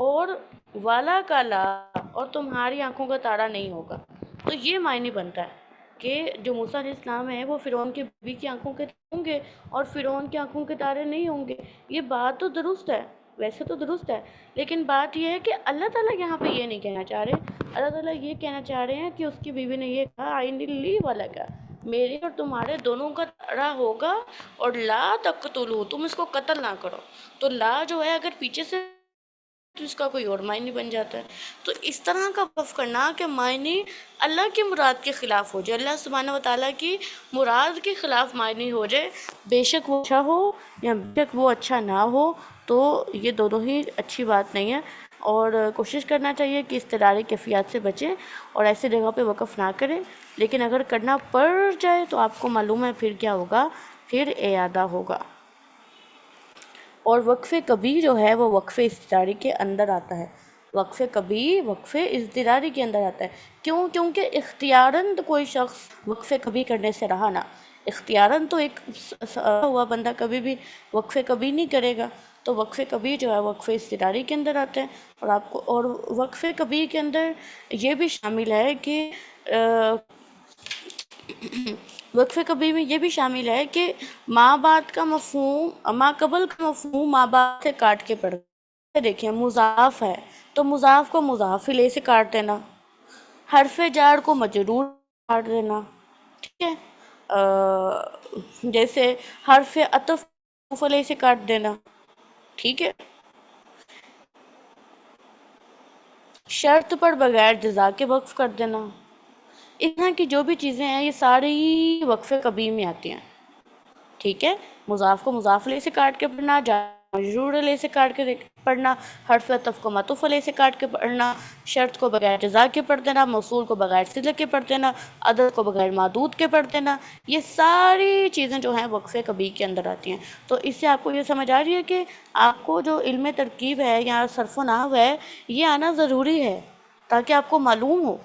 اور والا کا لا، اور تمہاری آنکھوں کا تارا نہیں ہوگا، تو یہ معنی بنتا ہے کہ جو موسیٰ علیہ السلام ہیں وہ فرعون کی بیوی کی آنکھوں کے ہوں گے اور فرعون کی آنکھوں کے تارے نہیں ہوں گے، یہ بات تو درست ہے، ویسے تو درست ہے، لیکن بات یہ ہے کہ اللہ تعالیٰ یہاں پہ یہ نہیں کہنا چاہ رہے، اللہ تعالیٰ یہ کہنا چاہ رہے ہیں کہ اس کی بیوی نے یہ کہا عین لی والا کا، میرے اور تمہارے دونوں کا تڑا ہوگا، اور لا تقتلو، تم اس کو قتل نہ کرو. تو لا جو ہے اگر پیچھے سے تو اس کا کوئی اور معنی بن جاتا ہے. تو اس طرح کا وقف کرنا کہ معنی اللہ کی مراد کے خلاف ہو جائے، اللہ سبحانہ و تعالیٰ کی مراد کے خلاف معنی ہو جائے، بے شک وہ اچھا ہو یا بے شک وہ اچھا نہ ہو، تو یہ دونوں ہی اچھی بات نہیں ہے. اور کوشش کرنا چاہیے کہ اضطراری کیفیات سے بچیں اور ایسی جگہ پہ وقف نہ کریں. لیکن اگر کرنا پڑ جائے تو آپ کو معلوم ہے پھر کیا ہوگا، پھر اعادہ ہوگا. اور وقف کبھی جو ہے وہ وقف اضطراری کے اندر آتا ہے. وقف کبھی وقف اضطراری کے اندر آتا ہے. کیوں؟ کیونکہ اختیاراً تو کوئی شخص وقف کبھی کرنے سے رہا نہ. اختیاراً تو ایک ہوا بندہ کبھی بھی وقف کبھی نہیں کرے گا. تو وقف کبھی جو ہے وقف اضطراری کے اندر آتا ہے. اور آپ کو اور وقف کبھی کے اندر یہ بھی شامل ہے کہ وقف کبھی میں یہ بھی شامل ہے کہ ماں بعد کا مفہوم، ماں قبل کا مفہوم ماں بعد سے کاٹ کے پڑ گیا. دیکھیں مضاف ہے تو مضاف کو مضاف الیہ سے کاٹ دینا، حرف جار کو مجرور کاٹ دینا. ٹھیک ہے، جیسے حرف عطف مضاف الیہ سے کاٹ دینا. ٹھیک ہے، شرط پر بغیر جزا کے وقف کر دینا. اس طرح کی جو بھی چیزیں ہیں یہ ساری وقف کبھی میں آتی ہیں. ٹھیک ہے، مضاف کو مضاف الیہ سے کاٹ کے پڑھنا، مجرور الیہ سے کاٹ کے پڑھنا، حرف عطف کو معطوف الیہ سے کاٹ کے پڑھنا، شرط کو بغیر جزا کے پڑھ دینا، موصول کو بغیر صلہ کے پڑھ دینا، عدد کو بغیر معدود کے پڑھ دینا. یہ ساری چیزیں جو ہیں وقف کبھی کے اندر آتی ہیں. تو اس سے آپ کو یہ سمجھ آ رہی ہے کہ آپ کو جو علم ترکیب ہے یا صرف و نحو ہے یہ آنا ضروری ہے تاکہ آپ کو معلوم ہو،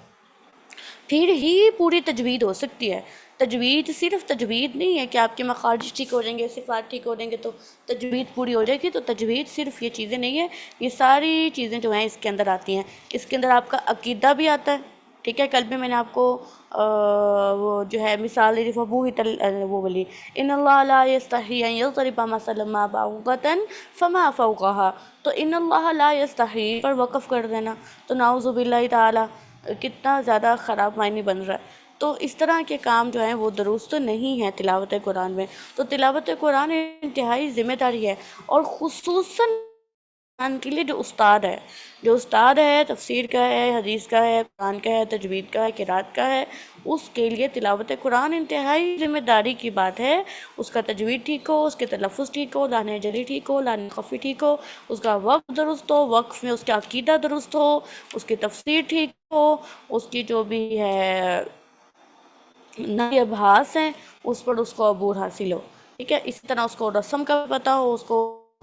پھر ہی پوری تجوید ہو سکتی ہے. تجوید صرف تجوید نہیں ہے کہ آپ کے مخارج ٹھیک ہو جائیں گے، صفات ٹھیک ہو جائیں گے تو تجوید پوری ہو جائے گی. تو تجوید صرف یہ چیزیں نہیں ہیں، یہ ساری چیزیں جو ہیں اس کے اندر آتی ہیں. اس کے اندر آپ کا عقیدہ بھی آتا ہے. ٹھیک ہے، کل بھی میں نے آپ کو وہ جو ہے مثال دی وہ بولی ان اللہ لا یستحی ان یضرب مثلا ما بعوضة فما فوقها. تو ان اللہ لا یستحی پر وقف کر دینا تو نعوذ باللہ تعالی کتنا زیادہ خراب معنی بن رہا ہے. تو اس طرح کے کام جو ہیں وہ درست نہیں ہیں تلاوت قرآن میں. تو تلاوت قرآن انتہائی ذمہ داری ہے، اور خصوصاً قرآن کے لیے جو استاد ہے تفسیر کا ہے، حدیث کا ہے، قرآن کا ہے، تجوید کا ہے، قرات کا ہے، اس کے لیے تلاوت قرآن انتہائی ذمہ داری کی بات ہے. اس کا تجوید ٹھیک ہو، اس کے تلفظ ٹھیک ہو، لحن جری ٹھیک ہو، لحن خفی ٹھیک ہو، اس کا وقت درست ہو، وقف میں اس کا عقیدہ درست ہو، اس کی تفسیر ٹھیک ہو، اس کی جو بھی ہے نئے ابحاث ہیں اس پر اس کو عبور حاصل ہو. ٹھیک ہے، اسی طرح اس کو رسم کا بھی پتہ ہو، اس کو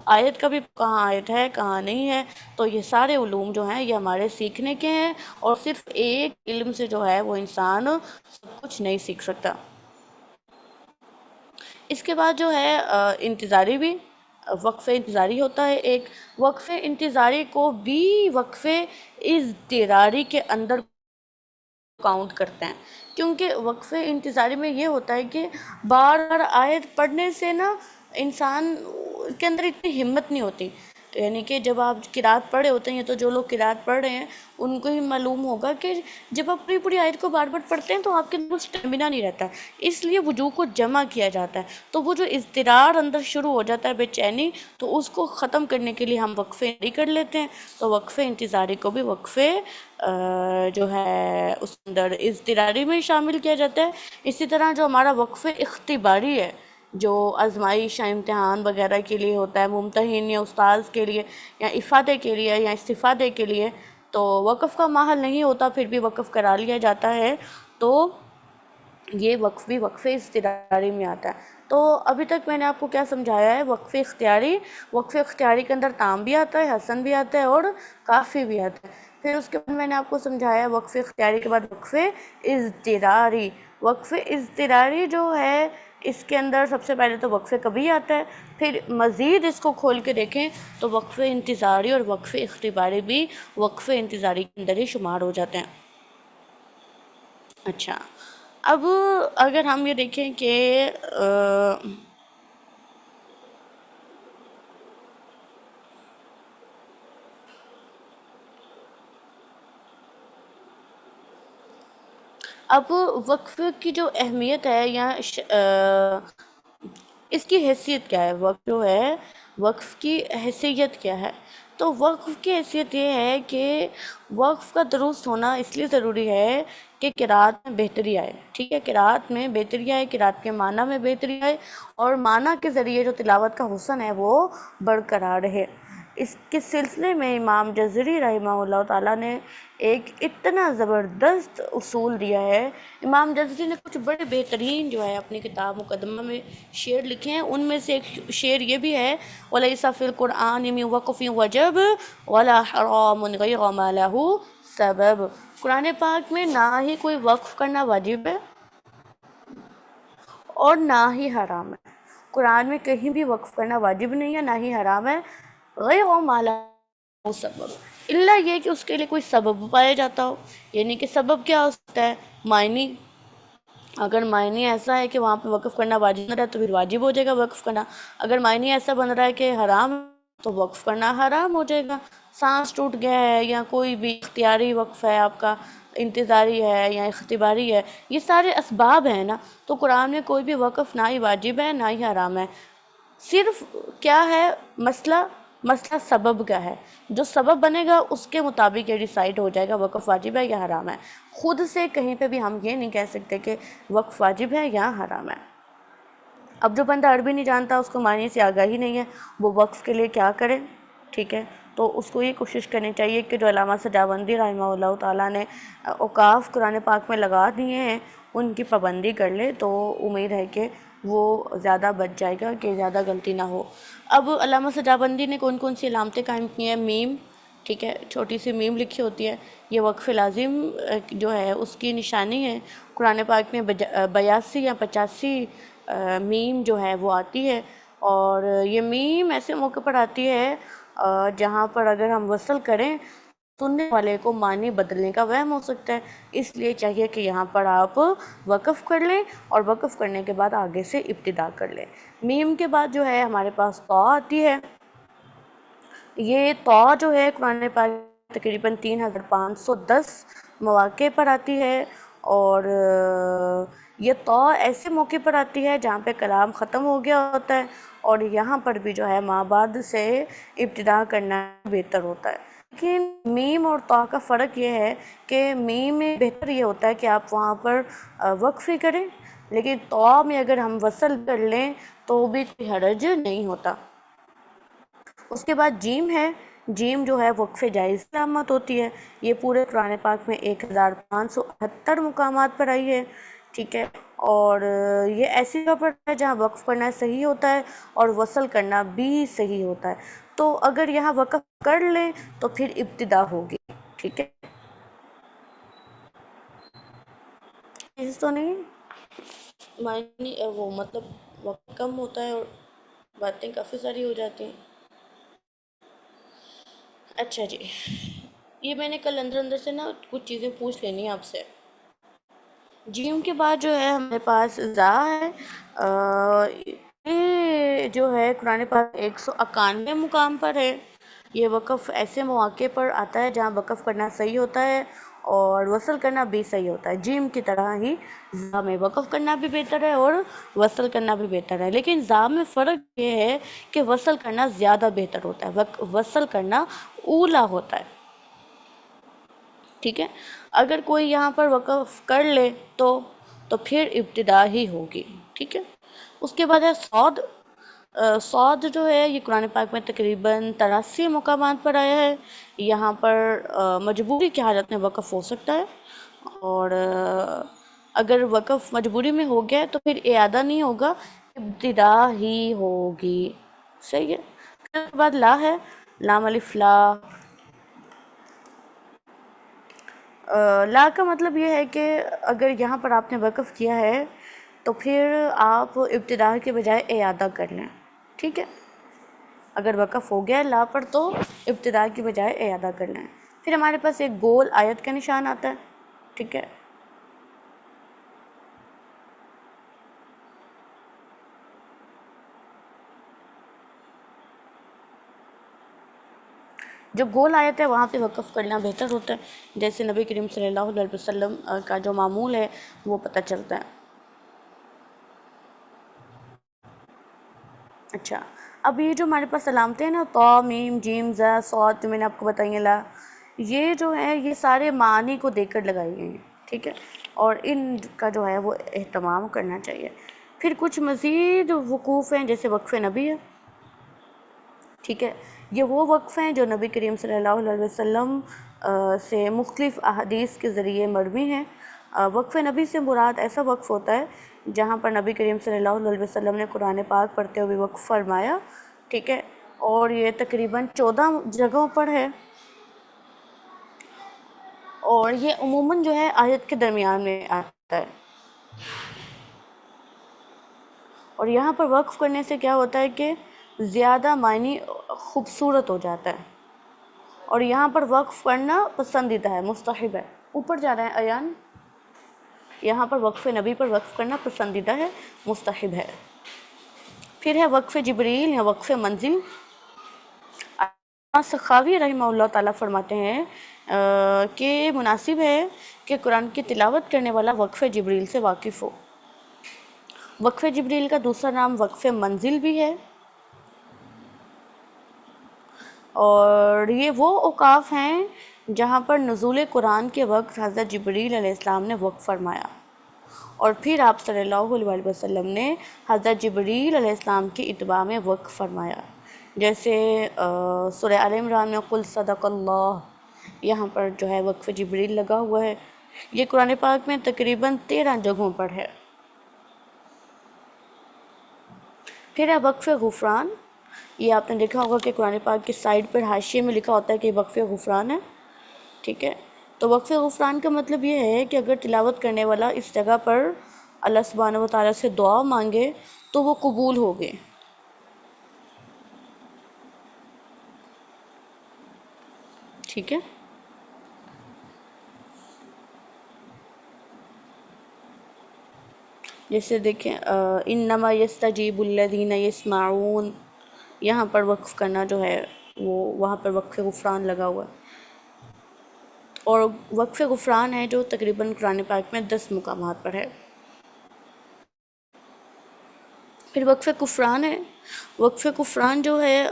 آیت کا بھی کہاں آیت ہے کہاں نہیں ہے. تو یہ سارے علوم جو ہیں یہ ہمارے سیکھنے کے ہیں، اور صرف ایک علم سے جو ہے وہ انسان سب کچھ نہیں سیکھ سکتا. اس کے بعد جو ہے انتظاری بھی وقف انتظاری ہوتا ہے. ایک وقف انتظاری کو بھی وقف اضطراری کے اندر کاؤنٹ کرتے ہیں، کیونکہ وقف انتظاری میں یہ ہوتا ہے کہ بار بار آیت پڑھنے سے نا انسان کے اندر اتنی ہمت نہیں ہوتی. یعنی کہ جب آپ قرات پڑھ رہے ہوتے ہیں تو جو لوگ قرات پڑھ رہے ہیں ان کو ہی معلوم ہوگا کہ جب آپ پوری پوری آیت کو بار بار پڑھتے ہیں تو آپ کے اندر اسٹیمنا نہیں رہتا، اس لیے وضو کو جمع کیا جاتا ہے. تو وہ جو اضطرار اندر شروع ہو جاتا ہے بے چینی، تو اس کو ختم کرنے کے لیے ہم وقفے نہیں کر لیتے ہیں. تو وقف انتظاری کو بھی وقفے جو ہے اس اندر اضطراری میں شامل کیا جاتا ہے. اسی طرح جو ہمارا وقف اختباری ہے جو آزمائش یا امتحان وغیرہ کے لیے ہوتا ہے، ممتحن یا استاذ کے لیے یا افادے کے لیے یا استفادے کے لیے، تو وقف کا ماحول نہیں ہوتا پھر بھی وقف کرا لیا جاتا ہے. تو یہ وقف بھی وقف اضطراری میں آتا ہے. تو ابھی تک میں نے آپ کو کیا سمجھایا ہے؟ وقف اختیاری کے اندر تام بھی آتا ہے، حسن بھی آتا ہے، اور کافی بھی آتا ہے. پھر اس کے بعد میں نے آپ کو سمجھایا وقف اختیاری کے بعد وقف اضطراری. وقف اضطراری جو ہے اس کے اندر سب سے پہلے تو وقف کبھی آتا ہے، پھر مزید اس کو کھول کے دیکھیں تو وقف انتظاری اور وقف اختباری بھی وقف انتظاری کے اندر ہی شمار ہو جاتے ہیں. اچھا، اب اگر ہم یہ دیکھیں کہ اب وقف کی جو اہمیت ہے یا اس کی حیثیت کیا ہے، وقف جو ہے وقف کی حیثیت کیا ہے؟ تو وقف کی حیثیت یہ ہے کہ وقف کا درست ہونا اس لیے ضروری ہے کہ قرأت میں بہتری آئے، ٹھیک ہے، قرأت میں بہتری آئے، قرأت کے معنی میں بہتری آئے، اور معنی کے ذریعے جو تلاوت کا حسن ہے وہ برقرار رہے۔ اس کے سلسلے میں امام جزری رحمہ اللہ تعالیٰ نے ایک اتنا زبردست اصول دیا ہے۔ امام جزری نے کچھ بڑے بہترین جو ہے اپنی کتاب مقدمہ میں شعر لکھے ہیں، ان میں سے ایک شعر یہ بھی ہے وَلَيْسَ فِي الْقُرْآنِ مِن وَقْفٍ وَجَبٍ وَلَا حَرَامٌ غَيْرَ مَا لَهُ سَبَبٌ۔ قرآن پاک میں نہ ہی کوئی وقف کرنا واجب ہے اور نہ ہی حرام ہے۔ قرآن میں کہیں بھی وقف کرنا واجب نہیں ہے، نہ ہی حرام ہے، غیر ما لہ سبب، الا یہ کہ اس کے لیے کوئی سبب پایا جاتا ہو۔ یعنی کہ سبب کیا ہو سکتا ہے؟ معنی، اگر معنی ایسا ہے کہ وہاں پہ وقف کرنا واجب نہ رہا تو پھر واجب ہو جائے گا وقف کرنا۔ اگر معنی ایسا بن رہا ہے کہ حرام تو وقف کرنا حرام ہو جائے گا۔ سانس ٹوٹ گیا ہے یا کوئی بھی اختیاری وقف ہے آپ کا، انتظاری ہے یا اختباری ہے، یہ سارے اسباب ہیں نا، تو قرآن میں کوئی بھی وقف نہ ہی واجب ہے نہ ہی حرام ہے۔ صرف کیا ہے مسئلہ سبب کا ہے، جو سبب بنے گا اس کے مطابق یہ ڈیسائیڈ ہو جائے گا وقف واجب ہے یا حرام ہے۔ خود سے کہیں پہ بھی ہم یہ نہیں کہہ سکتے کہ وقف واجب ہے یا حرام ہے۔ اب جو بندہ عربی نہیں جانتا، اس کو معنی سے آگاہی نہیں ہے، وہ وقف کے لیے کیا کرے؟ ٹھیک ہے، تو اس کو یہ کوشش کرنی چاہیے کہ جو علامہ سجاوندی رحمہ اللہ تعالیٰ نے اوقاف قرآن پاک میں لگا دیے ہیں ان کی پابندی کر لے، تو امید ہے کہ وہ زیادہ بچ جائے گا کہ زیادہ غلطی نہ ہو۔ اب علامہ سجاوندی نے کون کون سی علامتیں قائم کی ہیں؟ میم، ٹھیک ہے، چھوٹی سی میم لکھی ہوتی ہے، یہ وقف لازم جو ہے اس کی نشانی ہے۔ قرآن پاک میں 82 یا 85 میم جو ہے وہ آتی ہے، اور یہ میم ایسے موقع پر آتی ہے جہاں پر اگر ہم وصل کریں سننے والے کو معنی بدلنے کا وہم ہو سکتا ہے، اس لیے چاہیے کہ یہاں پر آپ وقف کر لیں اور وقف کرنے کے بعد آگے سے ابتدا کر لیں۔ میم کے بعد جو ہے ہمارے پاس طا آتی ہے۔ یہ طا جو ہے قرآن پاک تقریباً 3510 مواقع پر آتی ہے، اور یہ طا ایسے موقع پر آتی ہے جہاں پہ کلام ختم ہو گیا ہوتا ہے، اور یہاں پر بھی جو ہے ما بعد سے ابتدا کرنا بہتر ہوتا ہے۔ لیکن میم اور طا کا فرق یہ ہے کہ میم میں بہتر یہ ہوتا ہے کہ آپ وہاں پر وقف ہی کریں، لیکن طا میں اگر ہم وصل کر لیں تو بھی کوئی حرج نہیں ہوتا۔ اس کے بعد جیم ہے، جیم جو ہے وقف جائز علامت ہوتی ہے، یہ پورے قرآن پاک میں 1578 مقامات پر آئی ہے، ٹھیک ہے، اور یہ ایسی جگہ پر ہے جہاں وقف کرنا صحیح ہوتا ہے اور وصل کرنا بھی صحیح ہوتا ہے، تو اگر یہاں وقف کر لیں تو پھر ابتدا ہوگی، ٹھیک ہے، تو نہیں معنی وہ مطلب وقت کم ہوتا ہے اور باتیں کافی ساری ہو جاتی ہیں۔ اچھا جی، یہ میں نے کل اندر سے نا کچھ چیزیں پوچھ لینی ہیں آپ سے۔ جیم کے بعد جو ہے ہمارے پاس زا ہے، یہ جو ہے قرآن پاک 191 مقام پر ہے۔ یہ وقف ایسے مواقع پر آتا ہے جہاں وقف کرنا صحیح ہوتا ہے اور وصل کرنا بھی صحیح ہوتا ہے۔ جیم کی طرح ہی زا میں وقف کرنا بھی بہتر ہے اور وصل کرنا بھی بہتر ہے، لیکن زا میں فرق یہ ہے کہ وصل کرنا زیادہ بہتر ہوتا ہے، وصل کرنا اولا ہوتا ہے، ٹھیک ہے۔ اگر کوئی یہاں پر وقف کر لے تو پھر ابتدا ہی ہوگی، ٹھیک ہے۔ اس کے بعد ہے صاد، صاد جو ہے یہ قرآن پاک میں تقریباً 83 مقامات پر آیا ہے، یہاں پر مجبوری کی حالت میں وقف ہو سکتا ہے، اور اگر وقف مجبوری میں ہو گیا تو پھر اعادہ نہیں ہوگا، ابتدا ہی ہوگی، صحیح ہے۔ پھر اس کے بعد لا ہے، لام الف لا، لا کا مطلب یہ ہے کہ اگر یہاں پر آپ نے وقف کیا ہے تو پھر آپ ابتدا کے بجائے اعادہ کر لیں، ٹھیک ہے، اگر وقف ہو گیا لا پر تو ابتدا کی بجائے اعادہ کر لیں۔ پھر ہمارے پاس ایک گول آیت کا نشان آتا ہے، ٹھیک ہے، جو گول آیت ہے وہاں پہ وقف کرنا بہتر ہوتا ہے، جیسے نبی کریم صلی اللہ علیہ وسلم کا جو معمول ہے وہ پتہ چلتا ہے۔ اچھا، اب یہ جو ہمارے پاس علامتیں ہیں نا، طا، میم، جیم، ز، صاد، جو میں نے آپ کو بتائی ہیں، لا، یہ جو ہے یہ سارے معنی کو دیکھ کر لگائی گئی ہیں، ٹھیک ہے، اور ان کا جو ہے وہ اہتمام کرنا چاہیے۔ پھر کچھ مزید وقوف ہیں، جیسے وقف نبی ہے، ٹھیک ہے، یہ وہ وقف ہیں جو نبی کریم صلی اللہ علیہ وسلم سے مختلف احادیث کے ذریعے مروی ہیں۔ وقف نبی سے مراد ایسا وقف ہوتا ہے جہاں پر نبی کریم صلی اللہ علیہ وسلم نے قرآن پاک پڑھتے ہوئے وقف فرمایا، ٹھیک ہے، اور یہ تقریباً 14 جگہوں پر ہے، اور یہ عموماً جو ہے آیت کے درمیان میں آتا ہے۔ اور یہاں پر وقف کرنے سے کیا ہوتا ہے کہ زیادہ معنی خوبصورت ہو جاتا ہے، اور یہاں پر وقف کرنا پسندیدہ ہے، مستحب ہے۔ اوپر جا رہے ہیں ایان، یہاں پر وقف نبی پر وقف کرنا پسندیدہ ہے، مستحب ہے۔ پھر ہے وقف جبریل یا وقف منزل۔ سخاوی رحمہ اللہ تعالیٰ فرماتے ہیں کہ مناسب ہے کہ قرآن کی تلاوت کرنے والا وقف جبریل سے واقف ہو۔ وقف جبریل کا دوسرا نام وقف منزل بھی ہے، اور یہ وہ اوقاف ہیں جہاں پر نزول قرآن کے وقت حضرت جبریل علیہ السلام نے وقف فرمایا، اور پھر آپ صلی اللہ علیہ وسلم نے حضرت جبریل علیہ السلام کی اتباع میں وقف فرمایا، جیسے سورہ آل عمران میں قل صدق اللہ، یہاں پر جو ہے وقف جبریل لگا ہوا ہے۔ یہ قرآن پاک میں تقریباً 13 جگہوں پر ہے۔ پھر ہے وقف غفران۔ یہ آپ نے دیکھا ہوگا کہ قرآن پاک کی سائڈ پر حاشیے میں لکھا ہوتا ہے کہ وقف غفران ہے، ٹھیک ہے، تو وقف غفران کا مطلب یہ ہے کہ اگر تلاوت کرنے والا اس جگہ پر اللہ سبحانہ و تعالیٰ سے دعا مانگے تو وہ قبول ہوگے، ٹھیک ہے۔ جیسے دیکھیں انما یستجیب الذین یسمعون، یہاں پر وقف کرنا جو ہے وہ وہاں پر وقف غفران لگا ہوا ہے، اور وقف غفران ہے جو تقریباً قرآن پاک میں 10 مقامات پر ہے۔ پھر وقف کفران ہے۔ وقف کفران جو ہے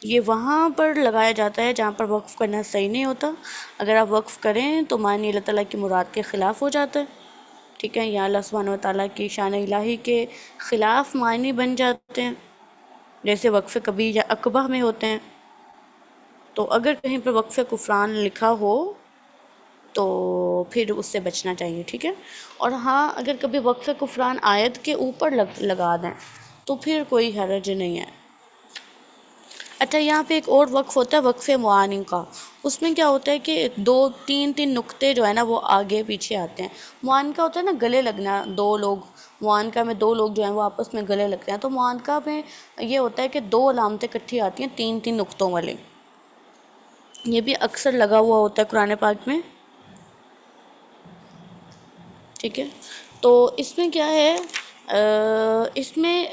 یہ وہاں پر لگایا جاتا ہے جہاں پر وقف کرنا صحیح نہیں ہوتا۔ اگر آپ وقف کریں تو معنی اللہ تعالیٰ کی مراد کے خلاف ہو جاتا ہے، ٹھیک ہے، یا اللہ سبحانہ و تعالیٰ کی شان الہی کے خلاف معنی بن جاتے ہیں، جیسے وقف کبھی یا عقبہ میں ہوتے ہیں۔ تو اگر کہیں پر وقف کفران لکھا ہو تو پھر اس سے بچنا چاہیے، ٹھیک ہے۔ اور ہاں اگر کبھی وقف کفران آیت کے اوپر لگا دیں تو پھر کوئی حرج نہیں ہے۔ اچھا، یہاں پہ ایک اور وقف ہوتا ہے وقف معانی کا۔ اس میں کیا ہوتا ہے کہ تین نقطے جو ہے نا وہ آگے پیچھے آتے ہیں۔ معانقہ ہوتا ہے نا گلے لگنا، دو لوگ معانقہ میں دو لوگ جو ہیں وہ آپس میں گلے لگتے ہیں، تو معانقہ میں یہ ہوتا ہے کہ 2 علامتیں اکٹھی آتی ہیں 3 نقطوں والے، یہ بھی اکثر لگا ہوا ہوتا ہے قرآن پاک میں، ٹھیک ہے۔ تو اس میں کیا ہے، اس میں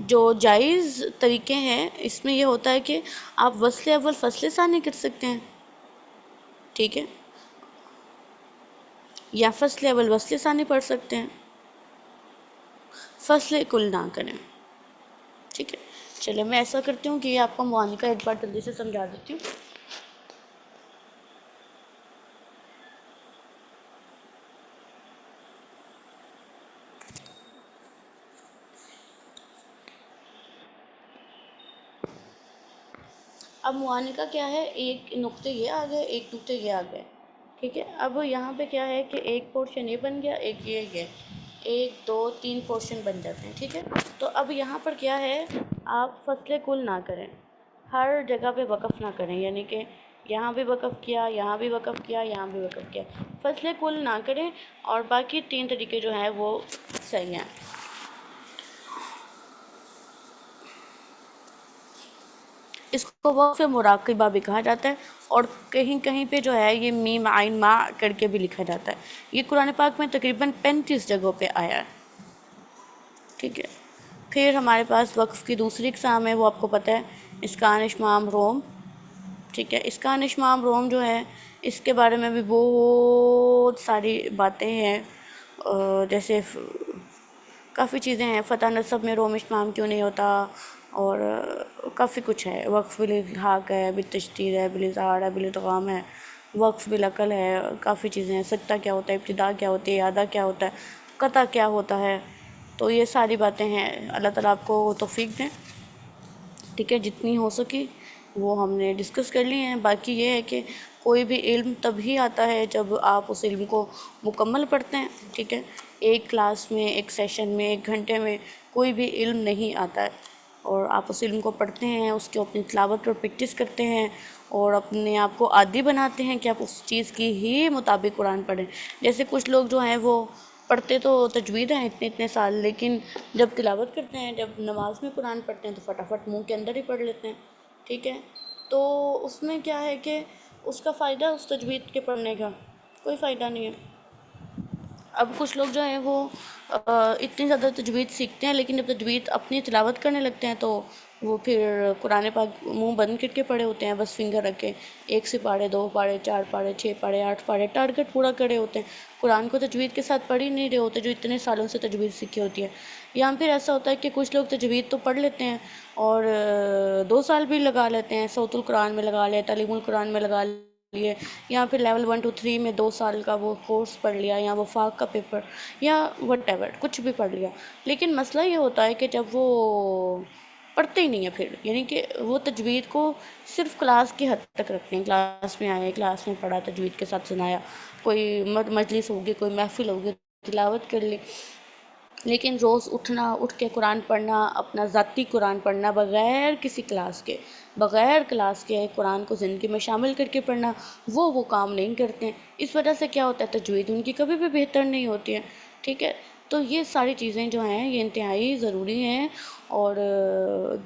جو جائز طریقے ہیں اس میں یہ ہوتا ہے کہ آپ وصل اول فصل ثانی کر سکتے ہیں، ٹھیک ہے، یا فصل اول وصل ثانی پڑھ سکتے ہیں، فصل کل نہ کریں، ٹھیک ہے۔ چلے میں ایسا کرتی ہوں کہ یہ آپ کو معانقہ ایک بار جلدی سے سمجھا دیتی ہوں۔ اب معانقہ کیا ہے، ایک نقطے یہ آ گئے، ایک نقطے یہ آ گئے، ٹھیک ہے۔ اب یہاں پہ کیا ہے کہ ایک پورشن یہ بن گیا، ایک یہ 1 2 3 پورشن بن جاتے ہیں، ٹھیک ہے۔ تو اب یہاں پر کیا ہے، آپ فصل کل نہ کریں، ہر جگہ پہ وقف نہ کریں، یعنی کہ یہاں بھی وقف کیا، یہاں بھی وقف کیا، یہاں بھی وقف کیا، فصل کل نہ کریں، اور باقی 3 طریقے جو ہیں وہ صحیح ہیں۔ اس کو وقف مراقبہ بھی کہا جاتا ہے، اور کہیں کہیں پہ جو ہے یہ میم عین ما کر کے بھی لکھا جاتا ہے۔ یہ قرآن پاک میں تقریباً 35 جگہوں پہ آیا ہے، ٹھیک ہے۔ پھر ہمارے پاس وقف کی دوسری اقسام ہے، وہ آپ کو پتہ ہے، اسکان، اشمام، روم، ٹھیک ہے، اسکان اشمام روم جو ہے اس کے بارے میں بھی بہت ساری باتیں ہیں، جیسے کافی چیزیں ہیں، فتح نصب میں روم اشمام کیوں نہیں ہوتا، اور کافی کچھ ہے، وقف بالالحاق ہے، بالتشدید ہے، بالاظہار ہے، بالادغام ہے، وقف بالعقل ہے، کافی چیزیں ہیں، سکتہ کیا ہوتا ہے، ابتداء کیا ہوتی ہے، اعادہ کیا ہوتا ہے، قطع کیا ہوتا ہے، تو یہ ساری باتیں ہیں۔ اللہ تعالیٰ آپ کو توفیق دیں، ٹھیک ہے، جتنی ہو سکی وہ ہم نے ڈسکس کر لی ہیں۔ باقی یہ ہے کہ کوئی بھی علم تبھی آتا ہے جب آپ اس علم کو مکمل پڑھتے ہیں، ٹھیک ہے، ایک کلاس میں، ایک سیشن میں، ایک گھنٹے میں کوئی بھی علم نہیں آتا ہے، اور آپ اس علم کو پڑھتے ہیں، اس کی اپنی تلاوت اور پریکٹس کرتے ہیں، اور اپنے آپ کو عادی بناتے ہیں کہ آپ اس چیز کی ہی مطابق قرآن پڑھیں۔ جیسے کچھ لوگ جو ہیں وہ پڑھتے تو تجوید ہیں اتنے اتنے سال، لیکن جب تلاوت کرتے ہیں، جب نماز میں قرآن پڑھتے ہیں تو فٹافٹ منہ کے اندر ہی پڑھ لیتے ہیں، ٹھیک ہے، تو اس میں کیا ہے کہ اس کا فائدہ، اس تجوید کے پڑھنے کا کوئی فائدہ نہیں ہے۔ اب کچھ لوگ جو ہیں وہ اتنی زیادہ تجوید سیکھتے ہیں، لیکن جب تجوید اپنی تلاوت کرنے لگتے ہیں تو وہ پھر قرآن پاک منہ بند کر کے پڑھے ہوتے ہیں، بس فنگر رکھ کے، 1 سے پاڑے، 2 پاڑے، 4 پاڑے، 6 پاڑے، 8 پاڑے، ٹارگٹ پورا کرے ہوتے ہیں، قرآن کو تجوید کے ساتھ پڑھ ہی نہیں رہے ہوتے جو اتنے سالوں سے تجوید سیکھی ہوتی ہے۔ یا پھر ایسا ہوتا ہے کہ کچھ لوگ تجوید تو پڑھ لیتے ہیں اور 2 سال بھی لگا لیتے ہیں، صوت القرآن میں لگا لیا، تعلیم القرآن میں لگا لیے، یا پھر لیول 1 2 3 میں 2 سال کا وہ کورس پڑھ لیا، یا وفاق کا پیپر، یا وٹ ایور کچھ بھی پڑھ لیا، لیکن مسئلہ یہ ہوتا ہے کہ جب وہ پڑھتے ہی نہیں ہیں پھر، یعنی کہ وہ تجوید کو صرف کلاس کی حد تک رکھتے ہیں، کلاس میں آئے، کلاس میں پڑھا، تجوید کے ساتھ سنایا، کوئی مجلس ہوگی، کوئی محفل ہوگی، تلاوت کر لی، لیکن روز اٹھ کے قرآن پڑھنا، اپنا ذاتی قرآن پڑھنا، بغیر کسی کلاس کے، بغیر کلاس کے قرآن کو زندگی میں شامل کر کے پڑھنا، وہ کام نہیں کرتے ہیں۔ اس وجہ سے کیا ہوتا ہے، تجوید ان کی کبھی بھی بہتر نہیں ہوتی ہے، ٹھیک ہے، تو یہ ساری چیزیں جو ہیں یہ انتہائی ضروری ہیں، اور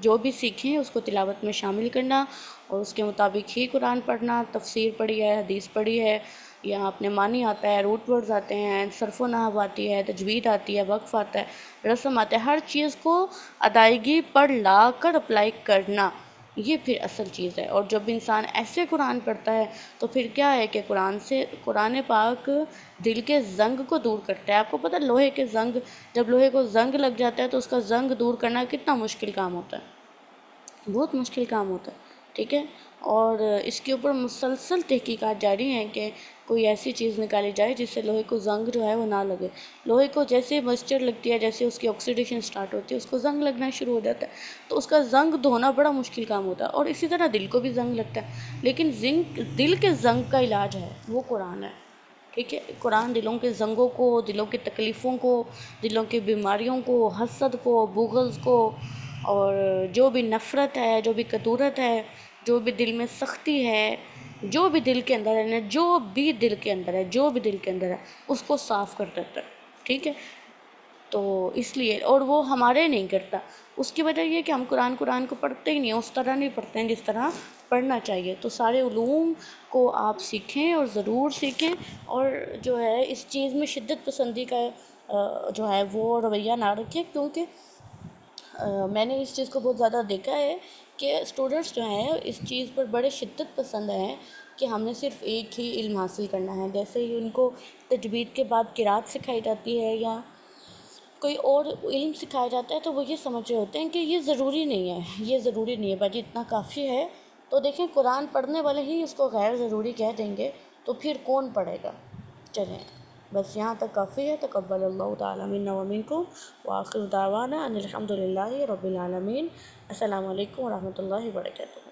جو بھی سیکھیں اس کو تلاوت میں شامل کرنا، اور اس کے مطابق ہی قرآن پڑھنا، تفسیر پڑھی ہے، حدیث پڑھی ہے، یا اپنے معنی آتا ہے، روٹ ورڈز آتے ہیں، صرف و نحو آتی ہے، تجوید آتی ہے، وقف آتا ہے، رسم آتا ہے، ہر چیز کو ادائیگی پر لا کر اپلائی کرنا، یہ پھر اصل چیز ہے۔ اور جب انسان ایسے قرآن پڑھتا ہے تو پھر کیا ہے کہ قرآن پاک دل کے زنگ کو دور کرتا ہے۔ آپ کو پتہ ہے لوہے کے زنگ، جب لوہے کو زنگ لگ جاتا ہے تو اس کا زنگ دور کرنا کتنا مشکل کام ہوتا ہے، بہت مشکل کام ہوتا ہے، ٹھیک ہے، اور اس کے اوپر مسلسل تحقیقات جاری ہیں کہ کوئی ایسی چیز نکالی جائے جس سے لوہے کو زنگ جو ہے وہ نہ لگے۔ لوہے کو جیسے موئسچر لگتی ہے، جیسے اس کی آکسیڈیشن سٹارٹ ہوتی ہے، اس کو زنگ لگنا شروع ہو جاتا ہے، تو اس کا زنگ دھونا بڑا مشکل کام ہوتا ہے، اور اسی طرح دل کو بھی زنگ لگتا ہے، لیکن دل کے زنگ کا علاج ہے وہ قرآن ہے، ٹھیک ہے، قرآن دلوں کے زنگوں کو، دلوں کی تکلیفوں کو، دلوں کی بیماریوں کو، حسد کو، بغض کو، اور جو بھی نفرت ہے، جو بھی کدورت ہے، جو بھی دل میں سختی ہے، جو بھی دل کے اندر ہے، جو بھی دل کے اندر ہے، جو بھی دل کے اندر ہے، اس کو صاف کر دیتا ہے، ٹھیک ہے، تو اس لیے، اور وہ ہمارے نہیں کرتا، اس کی وجہ یہ ہے کہ ہم قرآن کو پڑھتے ہی نہیں، اس طرح نہیں پڑھتے ہیں جس طرح پڑھنا چاہیے۔ تو سارے علوم کو آپ سیکھیں، اور ضرور سیکھیں، اور جو ہے اس چیز میں شدت پسندی کا جو ہے وہ رویہ نہ رکھیں، کیونکہ میں نے اس چیز کو بہت زیادہ دیکھا ہے کہ اسٹوڈنٹس جو ہیں اس چیز پر بڑے شدت پسند ہیں کہ ہم نے صرف ایک ہی علم حاصل کرنا ہے، جیسے ہی ان کو تجوید کے بعد قرات سکھائی جاتی ہے یا کوئی اور علم سکھایا جاتا ہے تو وہ یہ سمجھ رہے ہوتے ہیں کہ یہ ضروری نہیں ہے، یہ ضروری نہیں ہے، باجی اتنا کافی ہے۔ تو دیکھیں قرآن پڑھنے والے ہی اس کو غیر ضروری کہہ دیں گے تو پھر کون پڑھے گا؟ چلیں بس یہاں تک کافی ہے۔ تقبل اللہ تعالیٰ منا و منکم، وآخر دعوانا ان الحمد للہ رب العالمین۔ السلام علیکم ورحمۃ اللہ وبرکاتہ۔